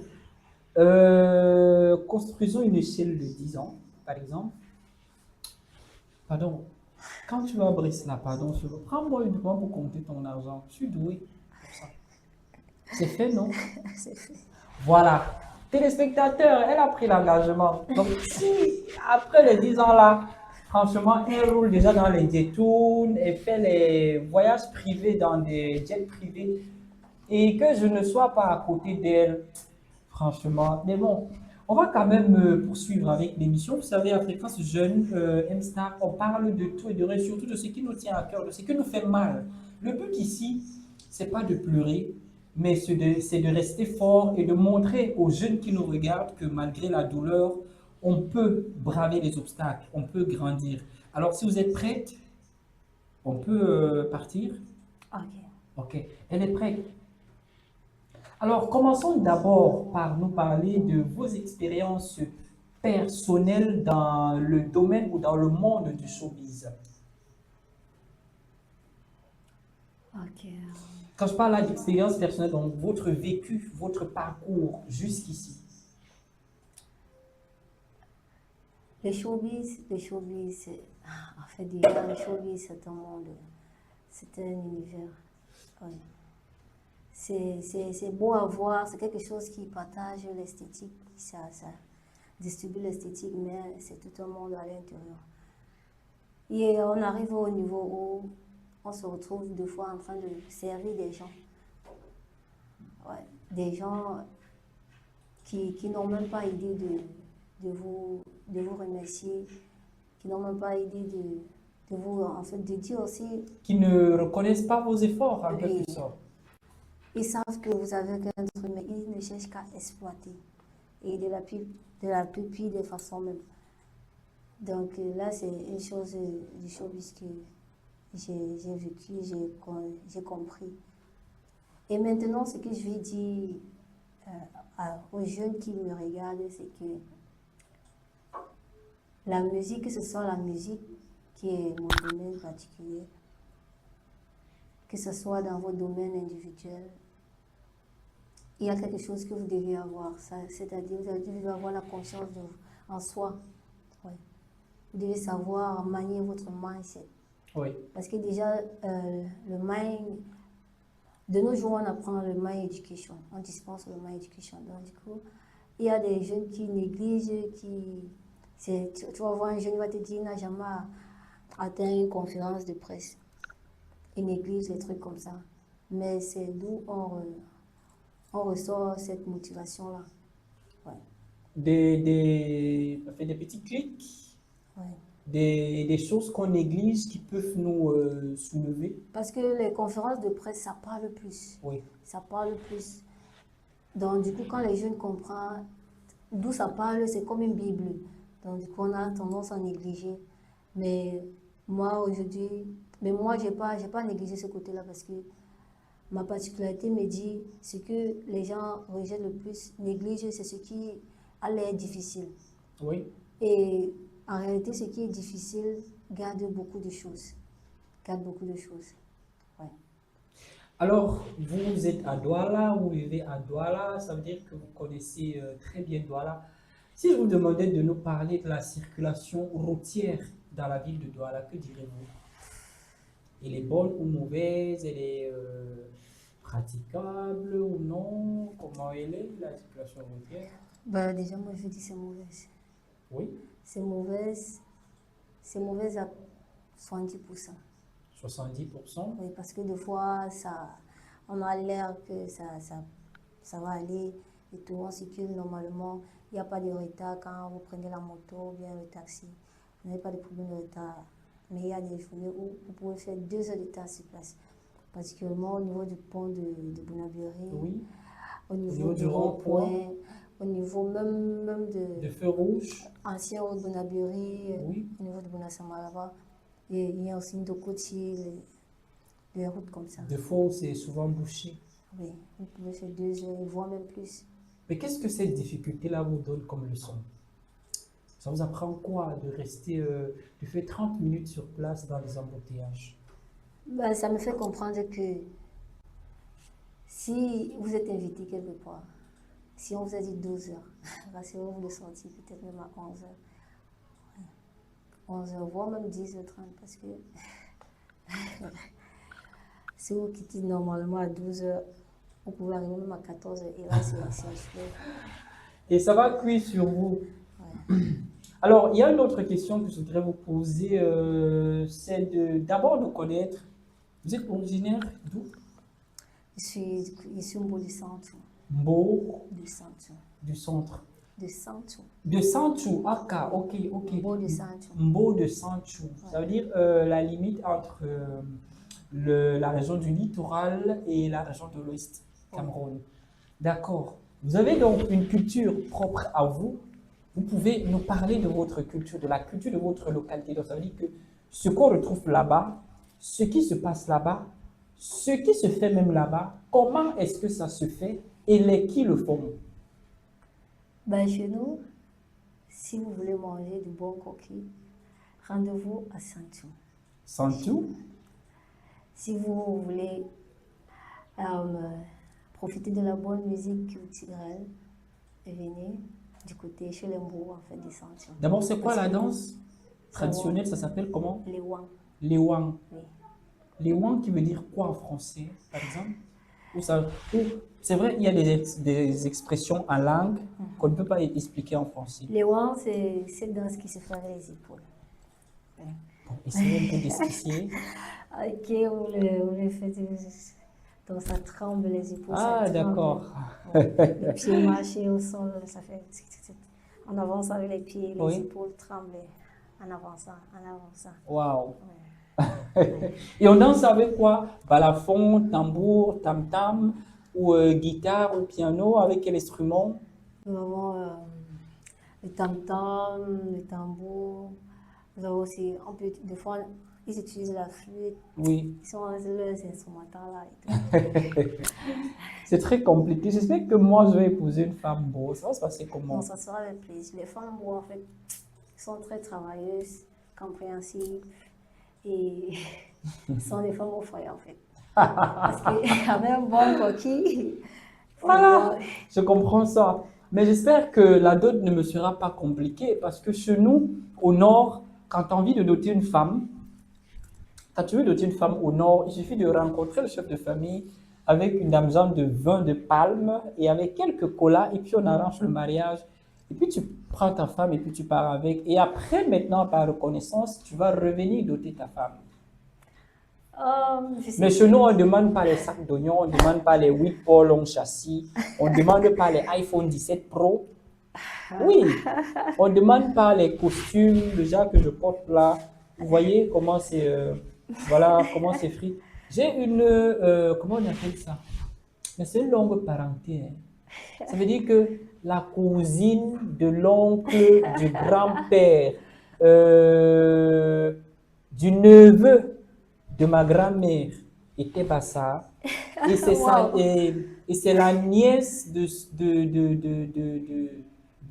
Speaker 1: Construisons une échelle de 10 ans, par exemple. Pardon, quand tu vas à Bresla, pardon, prends-moi une fois pour compter ton argent. Je suis doué pour ça. C'est fait, non?
Speaker 3: C'est fait.
Speaker 1: Voilà. Téléspectateur, elle a pris l'engagement. Donc, si après les 10 ans là, franchement, elle roule déjà dans les détours, elle fait les voyages privés dans des jets privés et que je ne sois pas à côté d'elle, franchement. Mais bon, on va quand même poursuivre avec l'émission. Vous savez, à Fréquence Jeune, M-Star, on parle de tout et de rien, surtout de ce qui nous tient à cœur, de ce qui nous fait mal. Le but ici, c'est pas de pleurer, mais c'est de rester fort et de montrer aux jeunes qui nous regardent que malgré la douleur, on peut braver les obstacles, on peut grandir. Alors, si vous êtes prête, on peut partir?
Speaker 3: Ok.
Speaker 1: Ok, elle est prête. Alors, commençons d'abord par nous parler de vos expériences personnelles dans le domaine ou dans le monde du showbiz.
Speaker 3: Ok.
Speaker 1: Quand je parle là d'expérience personnelle, donc votre vécu, votre parcours jusqu'ici.
Speaker 3: Le showbiz, en fait, déjà, le showbiz, c'est un monde, c'est un univers. Ouais. C'est beau à voir, c'est quelque chose qui partage l'esthétique, ça distribue l'esthétique, mais c'est tout un monde à l'intérieur. Et on arrive au niveau où on se retrouve deux fois en train de servir des gens. Ouais, des gens qui n'ont même pas idée de vous remercier, qui n'ont même pas idée de vous, en fait, de dire aussi,
Speaker 1: Qui ne reconnaissent pas vos efforts, en
Speaker 3: Oui.
Speaker 1: quelque sorte.
Speaker 3: ils savent que vous avez qu'un truc, mais ils ne cherchent qu'à exploiter. Et de la plus pire des façons même. Donc là, c'est une chose du showbiz que j'ai vécu, j'ai compris. Et maintenant, ce que je vais dire aux jeunes qui me regardent, c'est que la musique, que ce soit la musique qui est mon domaine particulier, que ce soit dans vos domaines individuels, il y a quelque chose que vous devez avoir, c'est-à-dire vous devez avoir la conscience en soi. Ouais. Vous devez savoir manier votre mindset.
Speaker 1: Oui.
Speaker 3: Parce que déjà, le mind, de nos jours, on apprend le mind education, on dispense le mind education. Donc, du coup, il y a des jeunes qui négligent, tu vas voir un jeune, il va te dire, il n'a jamais atteint une conférence de presse. Il néglige les trucs comme ça. Mais c'est d'où on ressort cette motivation-là. Ouais.
Speaker 1: Des petits clics,
Speaker 3: Ouais.
Speaker 1: des choses qu'on néglige qui peuvent nous soulever.
Speaker 3: Parce que les conférences de presse, ça parle plus.
Speaker 1: Oui.
Speaker 3: Ça parle plus. Donc, du coup, quand les jeunes comprennent d'où ça parle, c'est comme une Bible. Donc, du coup, on a tendance à négliger. Mais moi, aujourd'hui, j'ai pas négligé ce côté-là parce que ma particularité me dit ce que les gens rejettent le plus, négligent, c'est ce qui a l'air difficile.
Speaker 1: Oui.
Speaker 3: Et en réalité, ce qui est difficile garde beaucoup de choses. Ouais.
Speaker 1: Alors, vous êtes à Douala, vous vivez à Douala, ça veut dire que vous connaissez très bien Douala. Si je vous demandais de nous parler de la circulation routière dans la ville de Douala, que direz-vous? Elle est bonne ou mauvaise? Elle est praticable ou non? Comment elle est, la circulation routière?
Speaker 3: Déjà, moi, je dis c'est mauvaise.
Speaker 1: Oui,
Speaker 3: C'est mauvaise à 70%.
Speaker 1: 70%.
Speaker 3: Oui, parce que des fois, on a l'air que ça va aller et tout, on circule normalement. Il n'y a pas de retard quand vous prenez la moto ou bien le taxi. Vous n'avez pas de problème de retard. Mais il y a des journées où vous pouvez faire 2 heures de temps sur place. Particulièrement au niveau du pont de Bonabéry,
Speaker 1: Oui,
Speaker 3: au niveau
Speaker 1: niveau
Speaker 3: du
Speaker 1: du rond-point,
Speaker 3: rond-point, au niveau même
Speaker 1: de feu rouge.
Speaker 3: ancien route de Bonabéry,
Speaker 1: Oui.
Speaker 3: au niveau de Bonasamarava. Et il y a aussi Ndokoti, les routes comme ça.
Speaker 1: De fois où c'est souvent bouché.
Speaker 3: Oui, vous pouvez faire 2 heures, voire même plus.
Speaker 1: Mais qu'est-ce que cette difficulté-là vous donne comme leçon? Ça vous apprend quoi de rester, de faire 30 minutes sur place dans les embouteillages?
Speaker 3: Ça me fait comprendre que si vous êtes invité quelque part, si on vous a dit 12 heures, rassurez-vous de sortir peut-être même à 11 heures. 11 heures, voire même 10h30, parce que si vous quittez normalement à 12 heures, vous pouvez arriver même à 14 heures, et là, c'est un chouette.
Speaker 1: Et ça va cuire sur vous.
Speaker 3: Ouais.
Speaker 1: Alors, il y a une autre question que je voudrais vous poser, c'est d'abord de connaître. Vous êtes originaire d'où?
Speaker 3: Je suis Mbo du centre.
Speaker 1: Mbo
Speaker 3: Du centre.
Speaker 1: du centre.
Speaker 3: Du centre.
Speaker 1: De Sanchou, ok, ok.
Speaker 3: Mbo du centre.
Speaker 1: Mbo de Sanchou. Ça veut dire la limite entre la région du littoral et la région de l'Ouest, Cameroun. D'accord. Vous avez donc une culture propre à vous. Vous pouvez nous parler de votre culture, de la culture de votre localité. Donc ça veut dire que ce qu'on retrouve là-bas, ce qui se passe là-bas, ce qui se fait même là-bas, comment est-ce que ça se fait et les qui le font?
Speaker 3: Chez nous, si vous voulez manger du bon coquille, rendez-vous à Sanchou.
Speaker 1: Sanchou?
Speaker 3: Si vous voulez profiter de la bonne musique culturelle, venez du côté chez les Mbou, en fait, descendu.
Speaker 1: D'abord, c'est quoi la
Speaker 3: Parce que
Speaker 1: danse traditionnelle? Ça s'appelle comment?
Speaker 3: Les Wang,
Speaker 1: Les Wang.
Speaker 3: oui.
Speaker 1: Les Wang qui veut dire quoi en français, par exemple? Ou c'est vrai, il y a des expressions en langue qu'on ne peut pas expliquer en français.
Speaker 3: Les Wang, c'est cette danse qui se fait avec les épaules.
Speaker 1: Bon, essayez un peu d'esquisser.
Speaker 3: Ok, on le fait, donc ça tremble les épaules.
Speaker 1: Ah,
Speaker 3: ça tremble.
Speaker 1: d'accord.
Speaker 3: Ouais. Les pieds marchés au sol, ça fait. On avance avec les pieds, les
Speaker 1: Oui.
Speaker 3: épaules tremblent en avançant, en avançant.
Speaker 1: Waouh.
Speaker 3: Ouais.
Speaker 1: Et on danse avec quoi? Balafon, tambour, tam-tam, ou guitare ou piano, avec quel instrument?
Speaker 3: Nous avons le tam-tam, le tambour. Nous avons aussi, des fois, ils utilisent la flûte.
Speaker 1: Oui.
Speaker 3: Ils sont leurs instrumentales là. Et tout.
Speaker 1: C'est très compliqué. J'espère que moi, je vais épouser une femme beau. Ça va se passer comment?
Speaker 3: Donc, ça sera avec plaisir. Les femmes, bon, en fait, sont très travailleuses, compréhensives et sont des femmes au foyer, en fait. Parce qu'avec un bon coquille,
Speaker 1: Voilà, je comprends ça. Mais j'espère que la dot ne me sera pas compliquée parce que chez nous, au nord, quand tu as envie de doter une femme, quand tu veux doter une femme au nord, il suffit de rencontrer le chef de famille avec une damsane de vin de palme et avec quelques colas et puis on arrange le mariage. Et puis tu prends ta femme et puis tu pars avec. Et après, maintenant, par reconnaissance, tu vas revenir doter ta femme.
Speaker 3: je sais
Speaker 1: Mais chez nous, on ne demande pas les sacs d'oignons, on ne demande pas les 8 pôles long châssis, on ne demande pas les iPhone 17 Pro. Oui, on ne demande pas les costumes, déjà que je porte là. Vous voyez comment c'est voilà, comment c'est free. J'ai une, comment on appelle ça? Mais c'est une longue parenté. Hein. Ça veut dire que la cousine de l'oncle, du grand-père, du neveu de ma grand-mère était Bassa. Et c'est
Speaker 3: Wow.
Speaker 1: et c'est la nièce de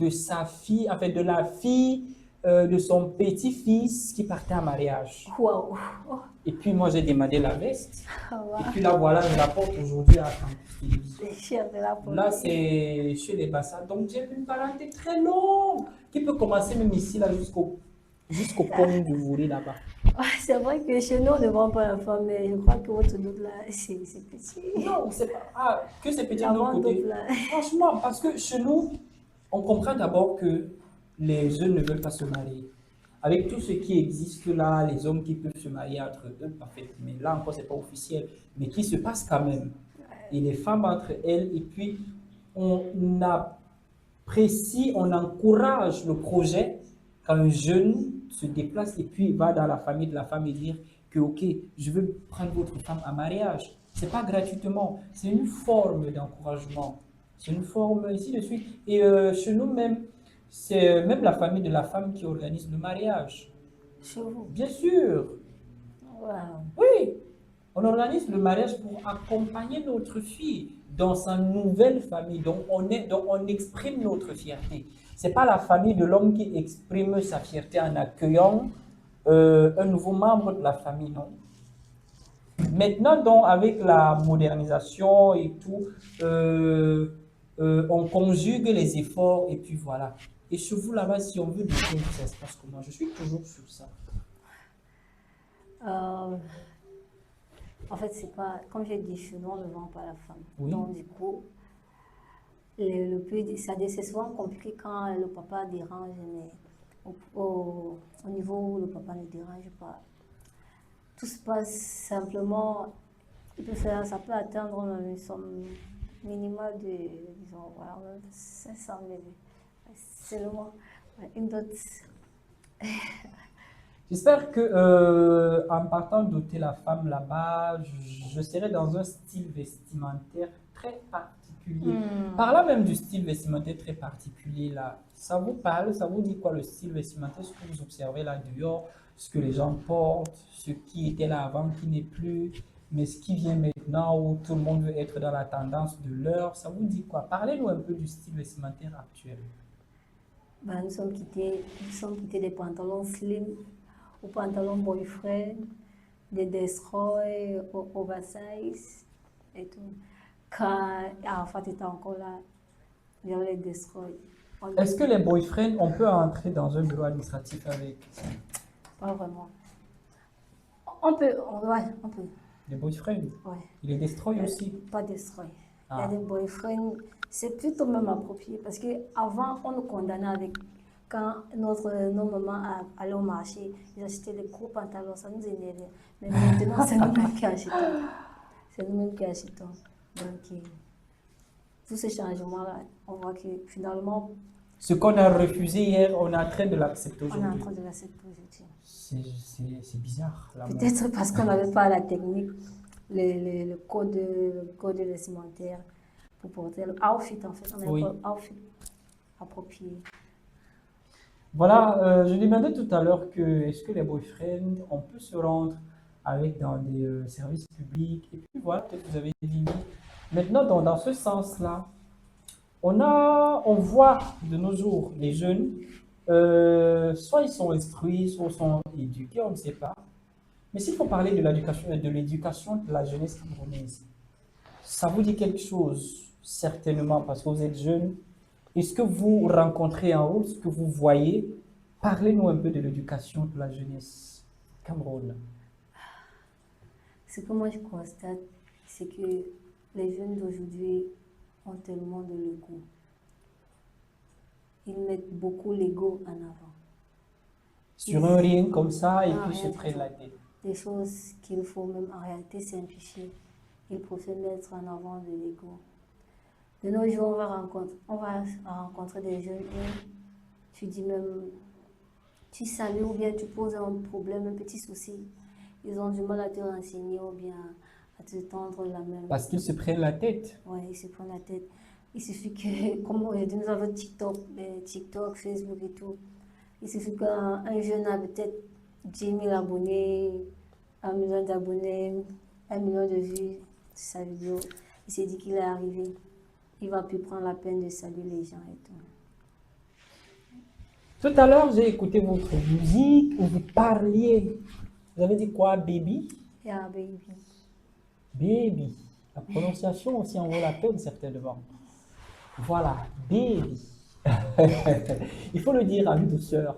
Speaker 1: sa fille, en fait, de la fille de son petit-fils qui partait en mariage.
Speaker 3: Waouh!
Speaker 1: Et puis moi, j'ai demandé la veste.
Speaker 3: Wow.
Speaker 1: Et puis là, voilà, je la porte aujourd'hui à Campus Télévision.
Speaker 3: Les chers de la
Speaker 1: Là,
Speaker 3: police.
Speaker 1: c'est chez les Bassa. Donc, j'ai une parenté très longue qui peut commencer même ici, là, jusqu'au pont du Vouré, là-bas.
Speaker 3: C'est vrai que chez nous, on ne vend pas la femme, mais je crois que votre doute là, c'est petit.
Speaker 1: Non, c'est pas. Ah, que c'est petit de
Speaker 3: La
Speaker 1: notre
Speaker 3: vente
Speaker 1: côté.
Speaker 3: doute là.
Speaker 1: Franchement, parce que chez nous, on comprend d'abord que les jeunes ne veulent pas se marier. Avec tout ce qui existe là, les hommes qui peuvent se marier entre eux, parfait. Mais là encore, c'est pas officiel. Mais qui se passe quand même. Et les femmes entre elles, et puis on apprécie, on encourage le projet quand un jeune se déplace et puis va dans la famille de la femme et dire que, ok, je veux prendre votre femme en mariage. C'est pas gratuitement, c'est une forme d'encouragement. C'est une forme, ainsi de suite. Et chez nous même, c'est même la famille de la femme qui organise le mariage.
Speaker 3: Chez vous.
Speaker 1: Bien sûr,
Speaker 3: Wow.
Speaker 1: oui. On organise le mariage pour accompagner notre fille dans sa nouvelle famille, dont on exprime notre fierté. Ce n'est pas la famille de l'homme qui exprime sa fierté en accueillant un nouveau membre de la famille, non. Maintenant, donc, avec la modernisation et tout, on conjugue les efforts et puis voilà. Et chez vous, là-bas, si on veut dire que ça se passe comment? Je suis toujours sur ça.
Speaker 3: En fait, c'est pas, comme j'ai dit, chez nous, on ne vend pas la femme.
Speaker 1: Oui.
Speaker 3: Donc, du coup, c'est souvent compliqué quand le papa dérange, mais au niveau où le papa ne dérange pas, tout se passe simplement. Ça peut atteindre une somme minimale de, disons, voilà, 500 000. C'est le moins. Une dot.
Speaker 1: J'espère que en partant doter la femme là-bas, je serai dans un style vestimentaire très particulier. Parlant même du style vestimentaire très particulier là, ça vous parle, ça vous dit quoi le style vestimentaire, ce que vous observez là dehors, ce que les gens portent, ce qui était là avant qui n'est plus, mais ce qui vient maintenant où tout le monde veut être dans la tendance de l'heure, ça vous dit quoi? Parlez-nous un peu du style vestimentaire actuel.
Speaker 3: Nous sommes quittés des pantalons slim aux pantalons boyfriend, des destroy oversize et tout. Quand Arafat était encore là, il y avait les destroy
Speaker 1: Est-ce que les boyfriends, on peut entrer dans un bureau administratif avec
Speaker 3: Pas vraiment. On peut, ouais, on peut.
Speaker 1: les boyfriends?
Speaker 3: Ouais.
Speaker 1: Il les destroy aussi.
Speaker 3: Pas destroy. Il y
Speaker 1: Ah.
Speaker 3: a des boyfriends, c'est plutôt même approprié parce qu'avant, on nous condamnait avec. Quand nos mamans allaient au marché, ils achetaient des gros pantalons, ça nous énervait. Mais maintenant, c'est nous-mêmes qui achetons. C'est nous-mêmes qui achetons. Donc, tous ces changements-là, on voit que finalement,
Speaker 1: Ce qu'on a refusé hier, on est en train de l'accepter
Speaker 3: on est en
Speaker 1: aujourd'hui.
Speaker 3: train de l'accepter aujourd'hui.
Speaker 1: C'est bizarre. L'amour.
Speaker 3: Peut-être parce qu'on n'avait pas la technique, le code vestimentaire pour porter le outfit en fait. On n'avait
Speaker 1: Oui.
Speaker 3: pas l'outfit approprié.
Speaker 1: Voilà, je demandais tout à l'heure que est-ce que les boyfriends, on peut se rendre avec dans des services publics et puis voilà, peut-être que vous avez dit oui. Maintenant, dans ce sens-là, on voit de nos jours les jeunes, soit ils sont instruits, soit ils sont éduqués, on ne sait pas. Mais s'il faut parler de l'éducation de la jeunesse camerounaise, ça vous dit quelque chose, certainement, parce que vous êtes jeune. Est-ce que vous rencontrez en route ce que vous voyez? Parlez-nous un peu de l'éducation de la jeunesse Cameroun.
Speaker 3: Ce que moi je constate, c'est que les jeunes d'aujourd'hui ont tellement de l'ego. Ils mettent beaucoup l'ego en avant.
Speaker 1: Sur un rien comme ça, et
Speaker 3: Ah,
Speaker 1: puis se
Speaker 3: rien du
Speaker 1: prennent
Speaker 3: tout.
Speaker 1: la tête.
Speaker 3: Des choses qu'il faut même en réalité simplifier. Ils préfèrent mettre en avant de l'ego. De nos jours, on va rencontrer des jeunes et tu dis même, tu salues ou bien tu poses un problème, un petit souci. Ils ont du mal à te renseigner ou bien à te tendre la main.
Speaker 1: Parce qu'ils se prennent la tête.
Speaker 3: Ouais, ils se prennent la tête. Il suffit que, comme aujourd'hui nous avons TikTok, Facebook et tout, il suffit qu'un jeune a peut-être 10 000 abonnés, 1 million d'abonnés, 1 million de vues sur sa vidéo. Il s'est dit qu'il est arrivé. Il va plus prendre la peine de saluer les gens et tout.
Speaker 1: Tout à l'heure, j'ai écouté votre musique où vous parliez. Vous avez dit quoi, baby?
Speaker 3: Yeah, baby.
Speaker 1: Baby. La prononciation aussi en vaut la peine, certainement. Voilà, baby. Il faut le dire avec douceur.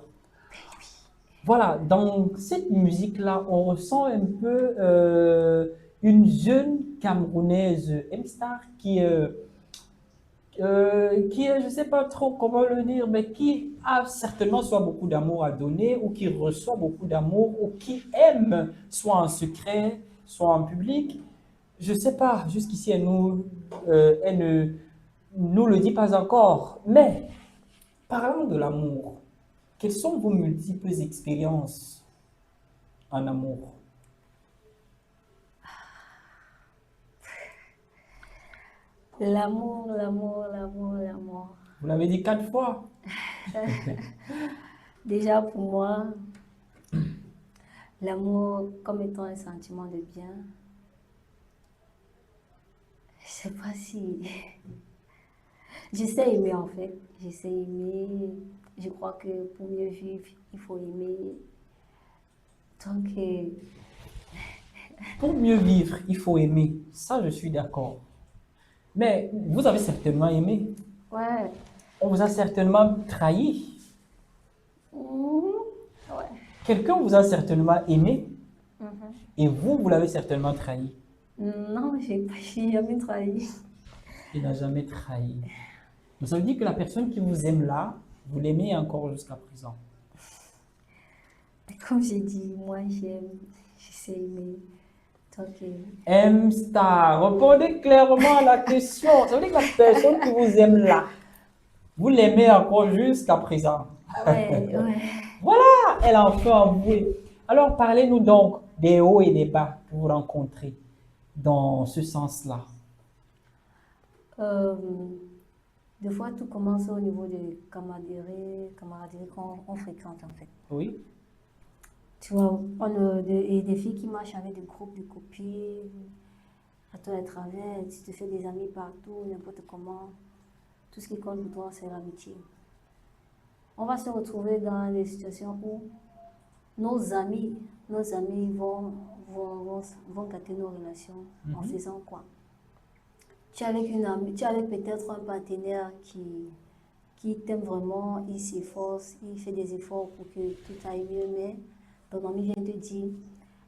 Speaker 1: Voilà, dans cette musique-là, on ressent un peu une jeune Camerounaise, M-Star, qui est, je ne sais pas trop comment le dire, mais qui a certainement soit beaucoup d'amour à donner, ou qui reçoit beaucoup d'amour, ou qui aime, soit en secret, soit en public. Je ne sais pas, jusqu'ici, elle ne nous le dit pas encore. Mais, parlant de l'amour, quelles sont vos multiples expériences en amour?
Speaker 3: L'amour, l'amour, l'amour, l'amour.
Speaker 1: Vous l'avez dit 4 fois.
Speaker 3: Déjà pour moi, l'amour comme étant un sentiment de bien, je sais pas si... Je sais aimer en fait. Je sais aimer. Je crois que pour mieux vivre, il faut aimer. Donc,
Speaker 1: Pour mieux vivre, il faut aimer. Ça, je suis d'accord. Mais vous avez certainement aimé.
Speaker 3: ouais.
Speaker 1: On vous a certainement trahi.
Speaker 3: Ouais.
Speaker 1: Quelqu'un vous a certainement aimé.
Speaker 3: Mhm.
Speaker 1: Et vous l'avez certainement trahi.
Speaker 3: Non, j'ai jamais trahi.
Speaker 1: Il n'a jamais trahi. Donc, ça veut dire que la personne qui vous aime là, vous l'aimez encore jusqu'à présent.
Speaker 3: Comme j'ai dit, moi j'aime, je sais aimer. Donc,
Speaker 1: M-Star, répondez clairement à la question. Ça veut dire que la personne qui vous aime là, vous l'aimez encore jusqu'à présent.
Speaker 3: ouais, ouais.
Speaker 1: Voilà, elle a enfin avoué. Alors, parlez-nous donc des hauts et des bas que vous rencontrez dans ce sens-là.
Speaker 3: Des fois, tout commence au niveau de camaraderie qu'on fréquente en fait.
Speaker 1: Oui.
Speaker 3: Tu vois, et des filles qui marchent avec des groupes de copines, à toi à travers, tu te fais des amis partout, n'importe comment. Tout ce qui compte pour toi, c'est l'amitié. On va se retrouver dans des situations où nos amis vont gâter nos relations en faisant quoi? Tu es avec une amie, tu es avec peut-être un partenaire qui qui t'aime vraiment, il s'efforce, il fait des efforts pour que tout aille mieux, mais ton ami vient te dire,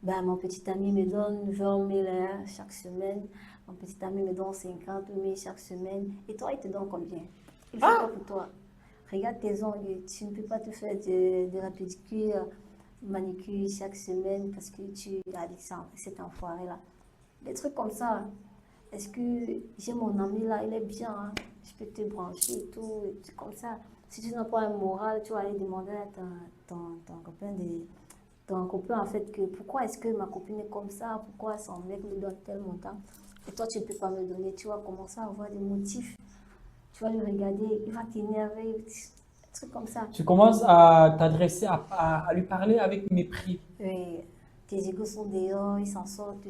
Speaker 3: ben, mon petit ami me donne 20 000 chaque semaine, mon petit ami me donne 50 000 chaque semaine, et toi, il te donne combien? Il fait quoi pour toi? Regarde tes ongles, tu ne peux pas te faire de la pédicure, manicure chaque semaine parce que tu as avec cet enfoiré-là. Des trucs comme ça. Est-ce que j'ai mon ami là, il est bien, hein? Je peux te brancher et tout, comme ça. Si tu n'as pas un moral, tu vas aller demander à ton copain en fait que pourquoi est-ce que ma copine est comme ça, pourquoi son mec me donne tel montant et toi tu ne peux pas me donner, tu vas commencer à avoir des motifs, tu vas le regarder, il va t'énerver, des trucs comme ça.
Speaker 1: Tu commences à t'adresser, à lui parler avec mépris.
Speaker 3: Oui, tes égos sont dehors, ils s'en sortent,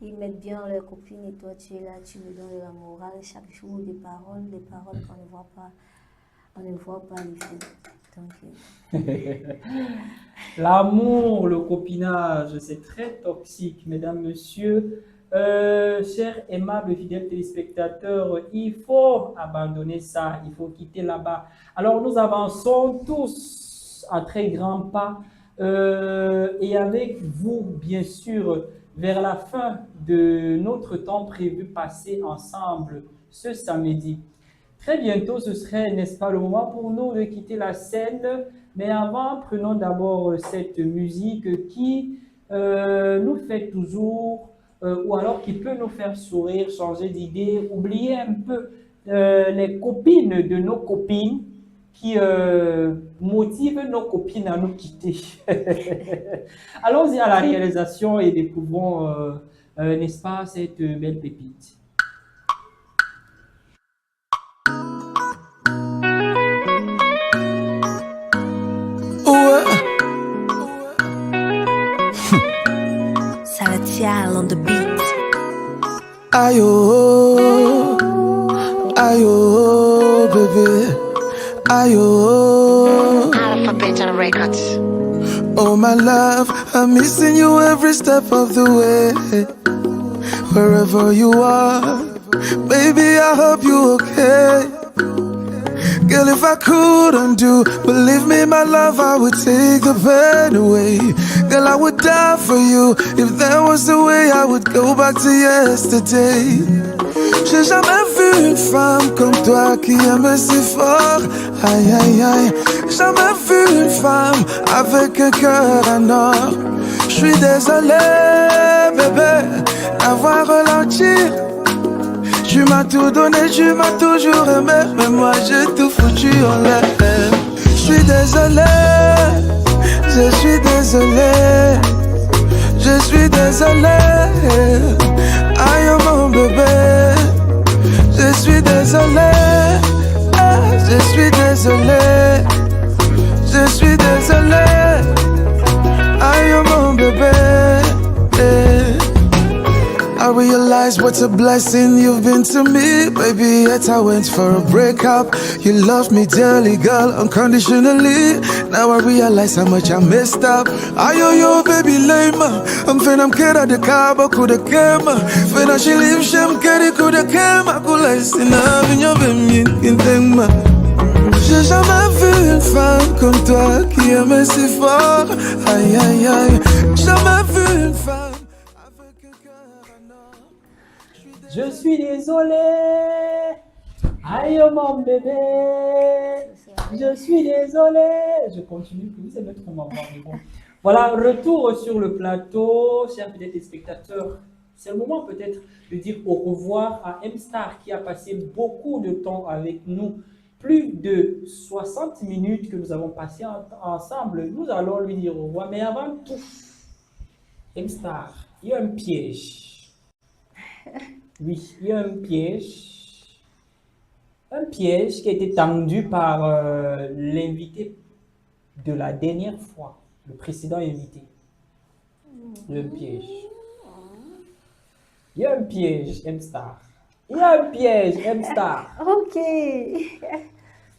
Speaker 3: ils mettent bien leurs copines et toi tu es là, tu me donnes la morale chaque jour, des paroles qu'on ne voit pas, on ne voit pas les faits. Donc,
Speaker 1: L'amour, le copinage, c'est très toxique, mesdames, messieurs. Chers aimables fidèles téléspectateurs, il faut abandonner ça, il faut quitter là-bas. Alors nous avançons tous à très grands pas et avec vous, bien sûr, vers la fin de notre temps prévu passer ensemble ce samedi. Très bientôt, ce serait, n'est-ce pas, le moment pour nous de quitter la scène. Mais avant, prenons d'abord cette musique qui nous fait toujours, ou alors qui peut nous faire sourire, changer d'idée, oublier un peu les copines de nos copines qui motivent nos copines à nous quitter. Allons-y à la réalisation et découvrons, n'est-ce pas, cette belle pépite.
Speaker 4: Salatiel on the beat.
Speaker 2: Aïe oh, bébé. Aïe oh.
Speaker 4: Alphabet Records.
Speaker 2: Oh my love, I'm missing you every step of the way. Wherever you are, baby, I hope you okay. Girl, if I couldn't do, believe me, my love, I would take the pain away. Girl, I would die for you. If there was a way, I would go back to yesterday. J'ai jamais vu une femme comme toi qui aime si fort. Aïe, aïe, aïe. Jamais vu une femme avec un cœur en or. J'suis désolé, bébé, d'avoir ralenti. Tu m'as tout donné, tu m'as toujours aimé, mais moi j'ai tout foutu en l'air. Je suis désolé, je suis désolé, je suis désolé. Aïe oh mon bébé, je suis désolé, je suis désolé, je suis désolé. Aïe oh mon bébé. I realize what a blessing you've been to me. Baby, yet I went for a breakup. You loved me dearly, girl, unconditionally. Now I realize how much I messed up. Ayo, baby, lame. I'm finna get the car, but coulda came. Finna she leave, shem, get it, coulda came. I could like sin up in your baby, in thing, j'ai jamais vu une femme comme toi qui aimait si fort. Aïe, aïe, aïe. Jamais vu une femme.
Speaker 1: Je suis désolé, aïe mon bébé, je suis désolé. Je continue, c'est notre moment. Bon. Voilà, retour sur le plateau, chers téléspectateurs. C'est le moment peut-être de dire au revoir à M-Star qui a passé beaucoup de temps avec nous. Plus de 60 minutes que nous avons passé ensemble. Nous allons lui dire au revoir. Mais avant tout, M-Star, il y a un piège. Oui, il y a un piège. Un piège qui a été tendu par l'invité de la dernière fois, le précédent invité. Il y a un piège. Il y a un piège, M-Star. Il y a un piège, M-Star.
Speaker 3: Ok.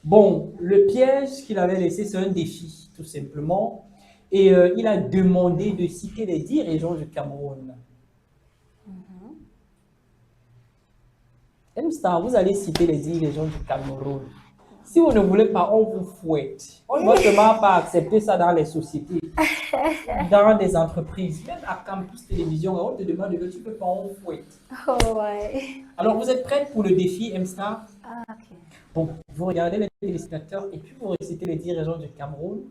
Speaker 1: Bon, le piège qu'il avait laissé, c'est un défi, tout simplement. Et il a demandé de citer les dirigeants du Cameroun. M-Star, vous allez citer les dirigeants du Cameroun. Si vous ne voulez pas, on vous fouette. On ne doit seulement pas accepter ça dans les sociétés, dans des entreprises, même à Campus Télévision. On te demande que tu peux pas, on fouette.
Speaker 3: Oh, ouais.
Speaker 1: Alors, vous êtes prête pour le défi M-Star?
Speaker 3: Ah, ok.
Speaker 1: Bon, vous regardez les téléspectateurs et puis vous récitez les 10 régions du Cameroun.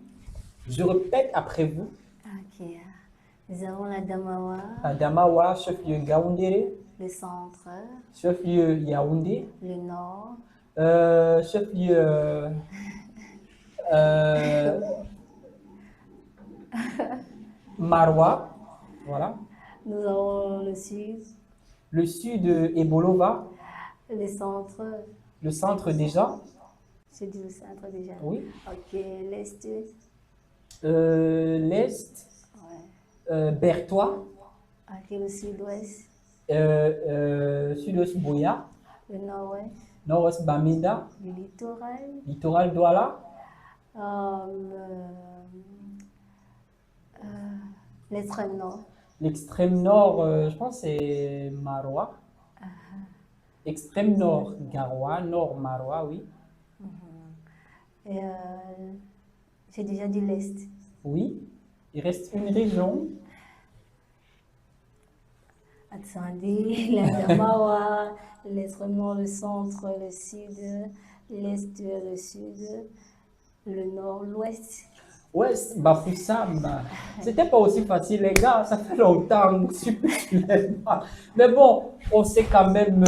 Speaker 1: Je répète après vous.
Speaker 3: Ok. Nous avons la Damawa,
Speaker 1: Adamawa, chef-lieu Gaoundéré,
Speaker 3: le centre,
Speaker 1: chef-lieu Yaoundé,
Speaker 3: le nord,
Speaker 1: chef-lieu Maroua, voilà.
Speaker 3: nous avons le sud,
Speaker 1: Le sud Ebolova,
Speaker 3: le centre,
Speaker 1: le centre déjà,
Speaker 3: j'ai dit le centre déjà.
Speaker 1: oui.
Speaker 3: Ok, l'est,
Speaker 1: L'est,
Speaker 3: ouais.
Speaker 1: Bertois,
Speaker 3: Ok, le sud-ouest,
Speaker 1: sud-ouest Boya,
Speaker 3: le nord-ouest,
Speaker 1: nord-ouest Bamenda,
Speaker 3: le littoral,
Speaker 1: littoral Douala,
Speaker 3: l'extrême nord.
Speaker 1: l'extrême nord, je pense que c'est Maroua. Extrême nord Garoua, nord Maroua, oui.
Speaker 3: Et j'ai déjà dit l'est.
Speaker 1: Oui. Il reste une région.
Speaker 3: Attendez, la Damawa, l'extrême nord, le centre, le sud, l'est, le sud, le nord, l'ouest.
Speaker 1: Ouais, Bafoussam. C'était pas aussi facile, les gars. Ça fait longtemps. Mais bon, on s'est quand même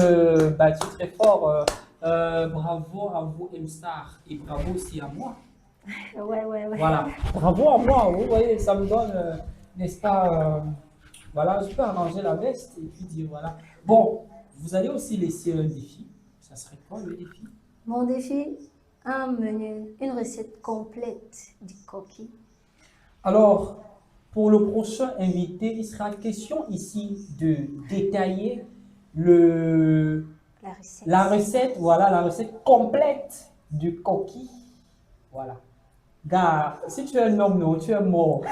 Speaker 1: battu très fort. Bravo à vous, M-Star. Et bravo aussi à moi.
Speaker 3: Ouais.
Speaker 1: Voilà. Bravo à moi. Vous voyez, ça me donne, n'est-ce pas, voilà, je peux arranger la veste et puis dire voilà. Bon, vous allez aussi laisser un défi. Ça serait quoi le défi?
Speaker 3: Mon défi, un menu, une recette complète du coquille.
Speaker 1: Alors, pour le prochain invité, il sera question ici de détailler
Speaker 3: La recette.
Speaker 1: la recette, voilà, la recette complète du coquille. Voilà. Gars, si tu es un homme, non, tu es mort.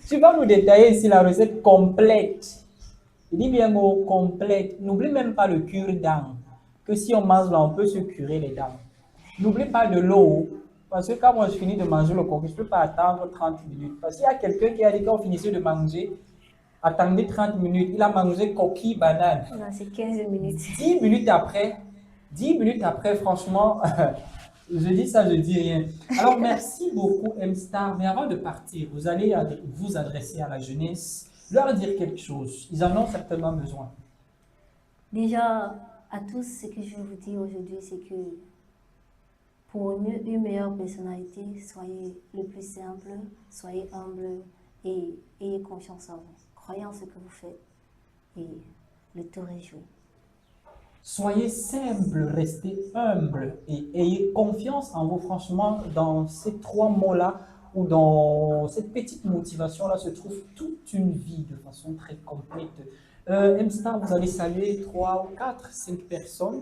Speaker 1: Tu vas nous détailler ici la recette complète. Je dis bien mot complète. N'oublie même pas le cure-dent. Que si on mange là, on peut se curer les dents. N'oublie pas de l'eau. Parce que quand moi je finis de manger le coquille, je ne peux pas attendre 30 minutes. Parce qu'il y a quelqu'un qui a dit quand on finissait de manger, attendez 30 minutes. Il a mangé coquille, banane.
Speaker 3: Non, c'est 15 minutes.
Speaker 1: 10 minutes après, franchement, je dis ça, je dis rien. Alors, merci beaucoup, M-Star. Mais avant de partir, vous allez vous adresser à la jeunesse, leur dire quelque chose. Ils en ont certainement besoin.
Speaker 3: Déjà, à tous, ce que je vais vous dire aujourd'hui, c'est que pour une meilleure personnalité, soyez le plus simple, soyez humble et ayez confiance en vous. Croyez en ce que vous faites et le tour est joué.
Speaker 1: Soyez simple, restez humble et ayez confiance en vous. Franchement, dans ces trois mots-là ou dans cette petite motivation-là se trouve toute une vie de façon très complète. M-Star, vous allez saluer 3 ou 4, 5 personnes.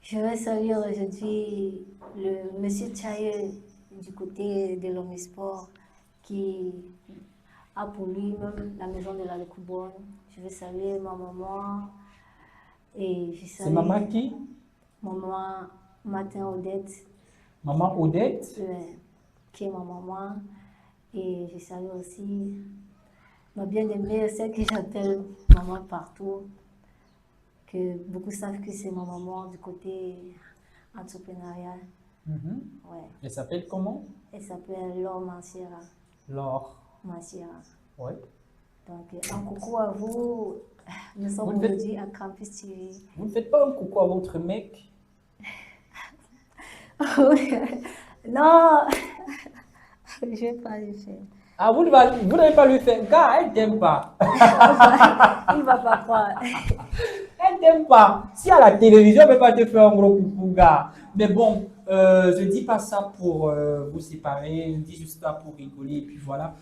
Speaker 3: Je vais saluer aujourd'hui le monsieur Chaye du côté de l'Omnisport qui a pour lui-même la maison de la Lecoubonne. Je vais saluer ma maman et je
Speaker 1: C'est
Speaker 3: salue
Speaker 1: maman qui?
Speaker 3: maman Matin Odette,
Speaker 1: Maman Odette.
Speaker 3: qui est ma maman. Et je salue aussi ma bien-aimée, celle que j'appelle maman partout, que beaucoup savent que c'est ma maman du côté entrepreneurial.
Speaker 1: Mhm.
Speaker 3: Ouais.
Speaker 1: Elle s'appelle comment?
Speaker 3: Elle s'appelle Laure Manciera.
Speaker 1: Laure.
Speaker 3: Manciera.
Speaker 1: Ouais.
Speaker 3: Donc, un coucou à vous. Nous sommes
Speaker 1: Vous faites-
Speaker 3: aujourd'hui à Campus TV.
Speaker 1: Vous ne faites pas un coucou à votre mec?
Speaker 3: Non, je ne vais pas le faire.
Speaker 1: Ah, vous n'allez pas lui faire. Gars, elle t'aime pas.
Speaker 3: Il ne va pas croire.
Speaker 1: Elle t'aime pas. Si à la télévision, elle ne peut pas te faire un gros coucou, gars. Mais bon, je ne dis pas ça pour vous séparer. Je dis juste ça pour rigoler. Et puis voilà.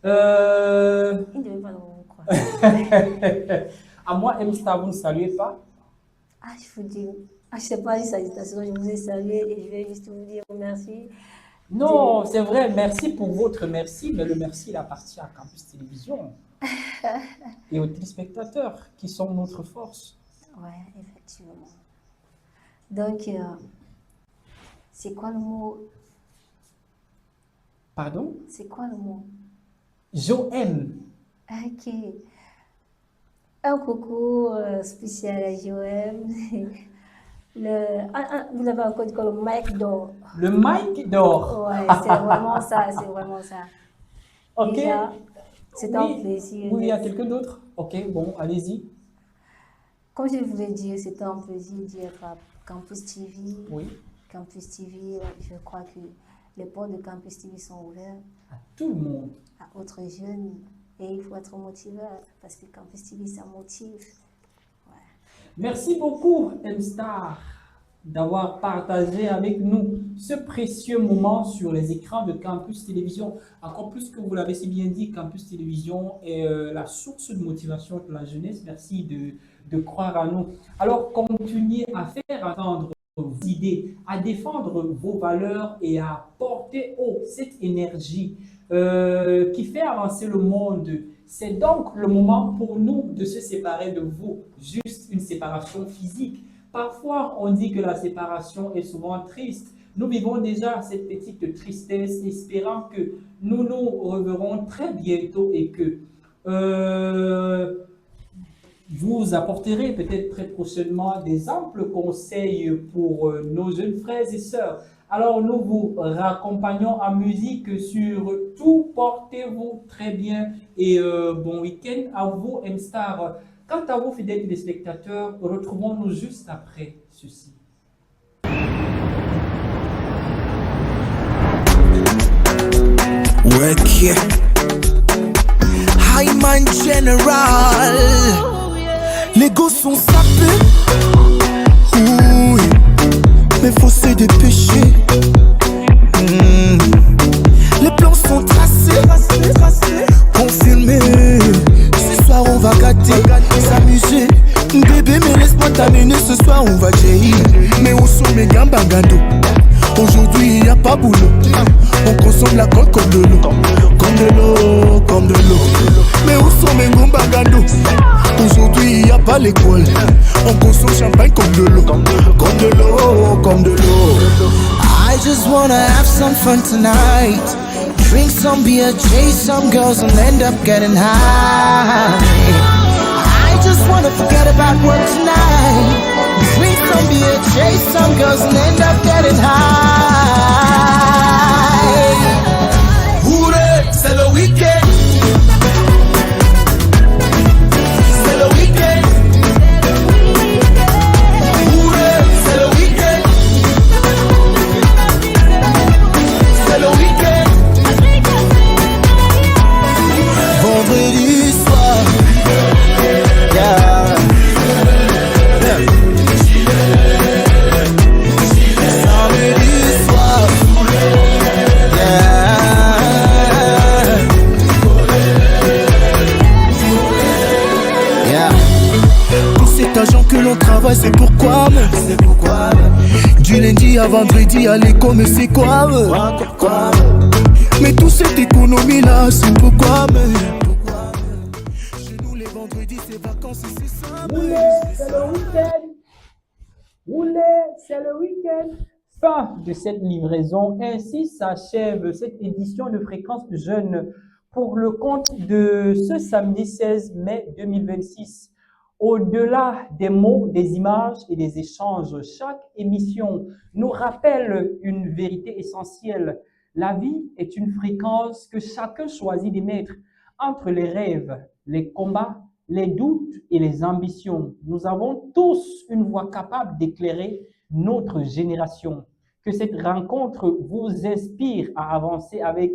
Speaker 3: Il ne devait pas vous croire.
Speaker 1: À moi, M-Star, vous ne saluez pas?
Speaker 3: Ah, je vous dis. Ah, je ne sais pas une salutation. Je vous ai salué et je vais juste vous dire merci.
Speaker 1: Non, c'est vrai. Merci pour votre merci. Mais le merci, il appartient à Campus Télévision. Et aux téléspectateurs qui sont notre force.
Speaker 3: Ouais, effectivement. Donc, c'est quoi le mot?
Speaker 1: Pardon?
Speaker 3: C'est quoi le mot?
Speaker 1: Joem.
Speaker 3: Ok. Un coucou spécial à Joël. Vous l'avez encore dit quoi, le mic d'or.
Speaker 1: Le mic d'or.
Speaker 3: Ouais, c'est vraiment ça, c'est vraiment ça.
Speaker 1: Ok.
Speaker 3: Déjà, c'est un
Speaker 1: Oui.
Speaker 3: plaisir.
Speaker 1: Oui, il y a quelqu'un d'autre? Ok, bon, allez-y.
Speaker 3: Comme je voulais dire, c'est un plaisir d'être à Campus TV.
Speaker 1: Oui.
Speaker 3: Campus TV, je crois que les portes de Campus TV sont ouvertes
Speaker 1: À tout le monde.
Speaker 3: à autres jeunes. Et il faut être motivé parce que Campus TV, ça motive.
Speaker 1: Merci beaucoup, M-Star, d'avoir partagé avec nous ce précieux moment sur les écrans de Campus Télévision. Encore plus que vous l'avez si bien dit, Campus Télévision est la source de motivation de la jeunesse. Merci de croire à nous. Alors, continuez à faire entendre vos idées, à défendre vos valeurs et à porter haut cette énergie qui fait avancer le monde. C'est donc le moment pour nous de se séparer de vous, juste une séparation physique. Parfois, on dit que la séparation est souvent triste. Nous vivons déjà cette petite tristesse, espérant que nous nous reverrons très bientôt et que vous apporterez peut-être très prochainement des amples conseils pour nos jeunes frères et sœurs. Alors nous vous raccompagnons en musique sur tout. Portez-vous très bien et bon week-end à vous, M-Star. Quant à vous, fidèles téléspectateurs, retrouvons-nous juste après ceci.
Speaker 2: Weke Hyman General. Les gosses sont sapés. Oui, mais faut se dépêcher. Les plans sont tracés, confirmés. Ce soir on va gâter, s'amuser. Bébé, mais laisse-moi t'amener. Ce soir on va jaillir. Mais où sont mes gambagando? Aujourd'hui il n'y a pas boulot. On consomme la colle comme de l'eau. Comme de l'eau, comme de l'eau. Mais où sont mes gambagando? Aujourd'hui il n'y a pas l'école. On consomme champagne comme de l'eau. Comme de l'eau, comme de l'eau. I just wanna have some fun tonight. Drink some beer, chase some girls and end up getting high. I just wanna forget about work tonight. Drink some beer, chase some girls and end up getting high. Hooray, c'est le week-end. C'est le week-end. Hooray, c'est le week-end. C'est le week-end. Vendredi soir, yeah. Samedi soir, yeah. Yeah. Tout cet argent que l'on travaille, c'est pourquoi, du lundi à vendredi à l'école, mais c'est quoi, mais toute cette économie là, c'est pourquoi, chez nous les vendredis c'est vacances et c'est ça.
Speaker 1: Roulez, c'est le week-end. Roulez, c'est le week-end. Fin de cette livraison. Ainsi s'achève cette édition de Fréquence Jeune pour le compte de ce samedi 16 mai 2026. Au-delà des mots, des images et des échanges, chaque émission nous rappelle une vérité essentielle. La vie est une fréquence que chacun choisit d'émettre entre les rêves, les combats, les doutes et les ambitions. Nous avons tous une voix capable d'éclairer notre génération. Que cette rencontre vous inspire à avancer avec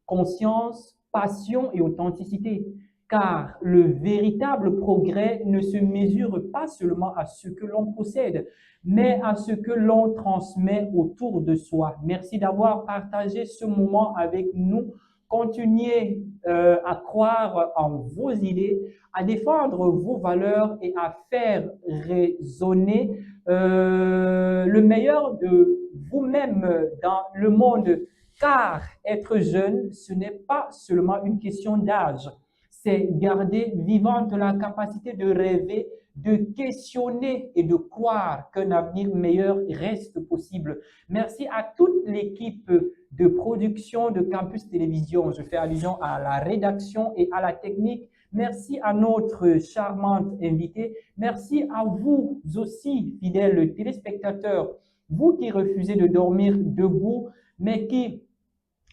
Speaker 1: conscience, passion et authenticité. Car le véritable progrès ne se mesure pas seulement à ce que l'on possède, mais à ce que l'on transmet autour de soi. Merci d'avoir partagé ce moment avec nous. Continuez à croire en vos idées, à défendre vos valeurs et à faire résonner le meilleur de vous-même dans le monde. Car être jeune, ce n'est pas seulement une question d'âge. c'est garder vivante la capacité de rêver, de questionner et de croire qu'un avenir meilleur reste possible. Merci à toute l'équipe de production de Campus Télévision. Je fais allusion à la rédaction et à la technique. Merci à notre charmante invitée. Merci à vous aussi, fidèles téléspectateurs, vous qui refusez de dormir debout, mais qui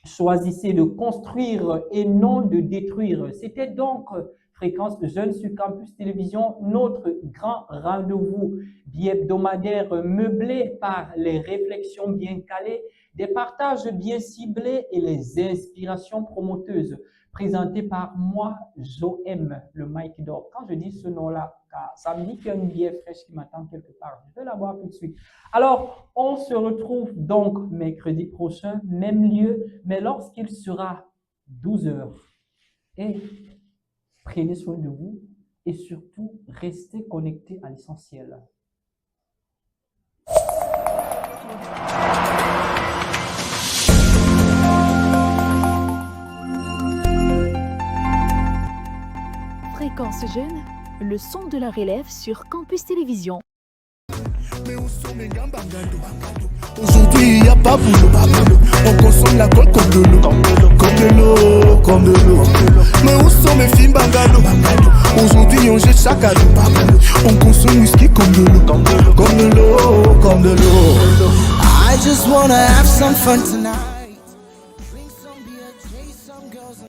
Speaker 1: choisissez de construire et non de détruire. C'était donc Fréquence Jeunes sur Campus Télévision, notre grand rendez-vous bi-hebdomadaire meublé par les réflexions bien calées, des partages bien ciblés et les inspirations promoteuses, présenté par moi, Joem, le Mike d'or. Quand je dis ce nom-là, ça me dit qu'il y a une bière fraîche qui m'attend quelque part. Je vais la boire tout de suite. Alors, on se retrouve donc mercredi prochain, même lieu, mais lorsqu'il sera 12 h. Et prenez soin de vous et surtout, restez connectés à l'essentiel.
Speaker 6: Fréquence Jeune, le son de la relève sur Campus Télévision.
Speaker 2: Aujourd'hui y a pas boulot, on consomme la colle comme de l'eau, comme de l'eau, comme de l'eau. Mais où sont mes films bangalo? Aujourd'hui on jette chaque année, on consomme whisky comme de l'eau, comme de l'eau, comme de l'eau. I just wanna have some fun tonight. Drink some beer, chase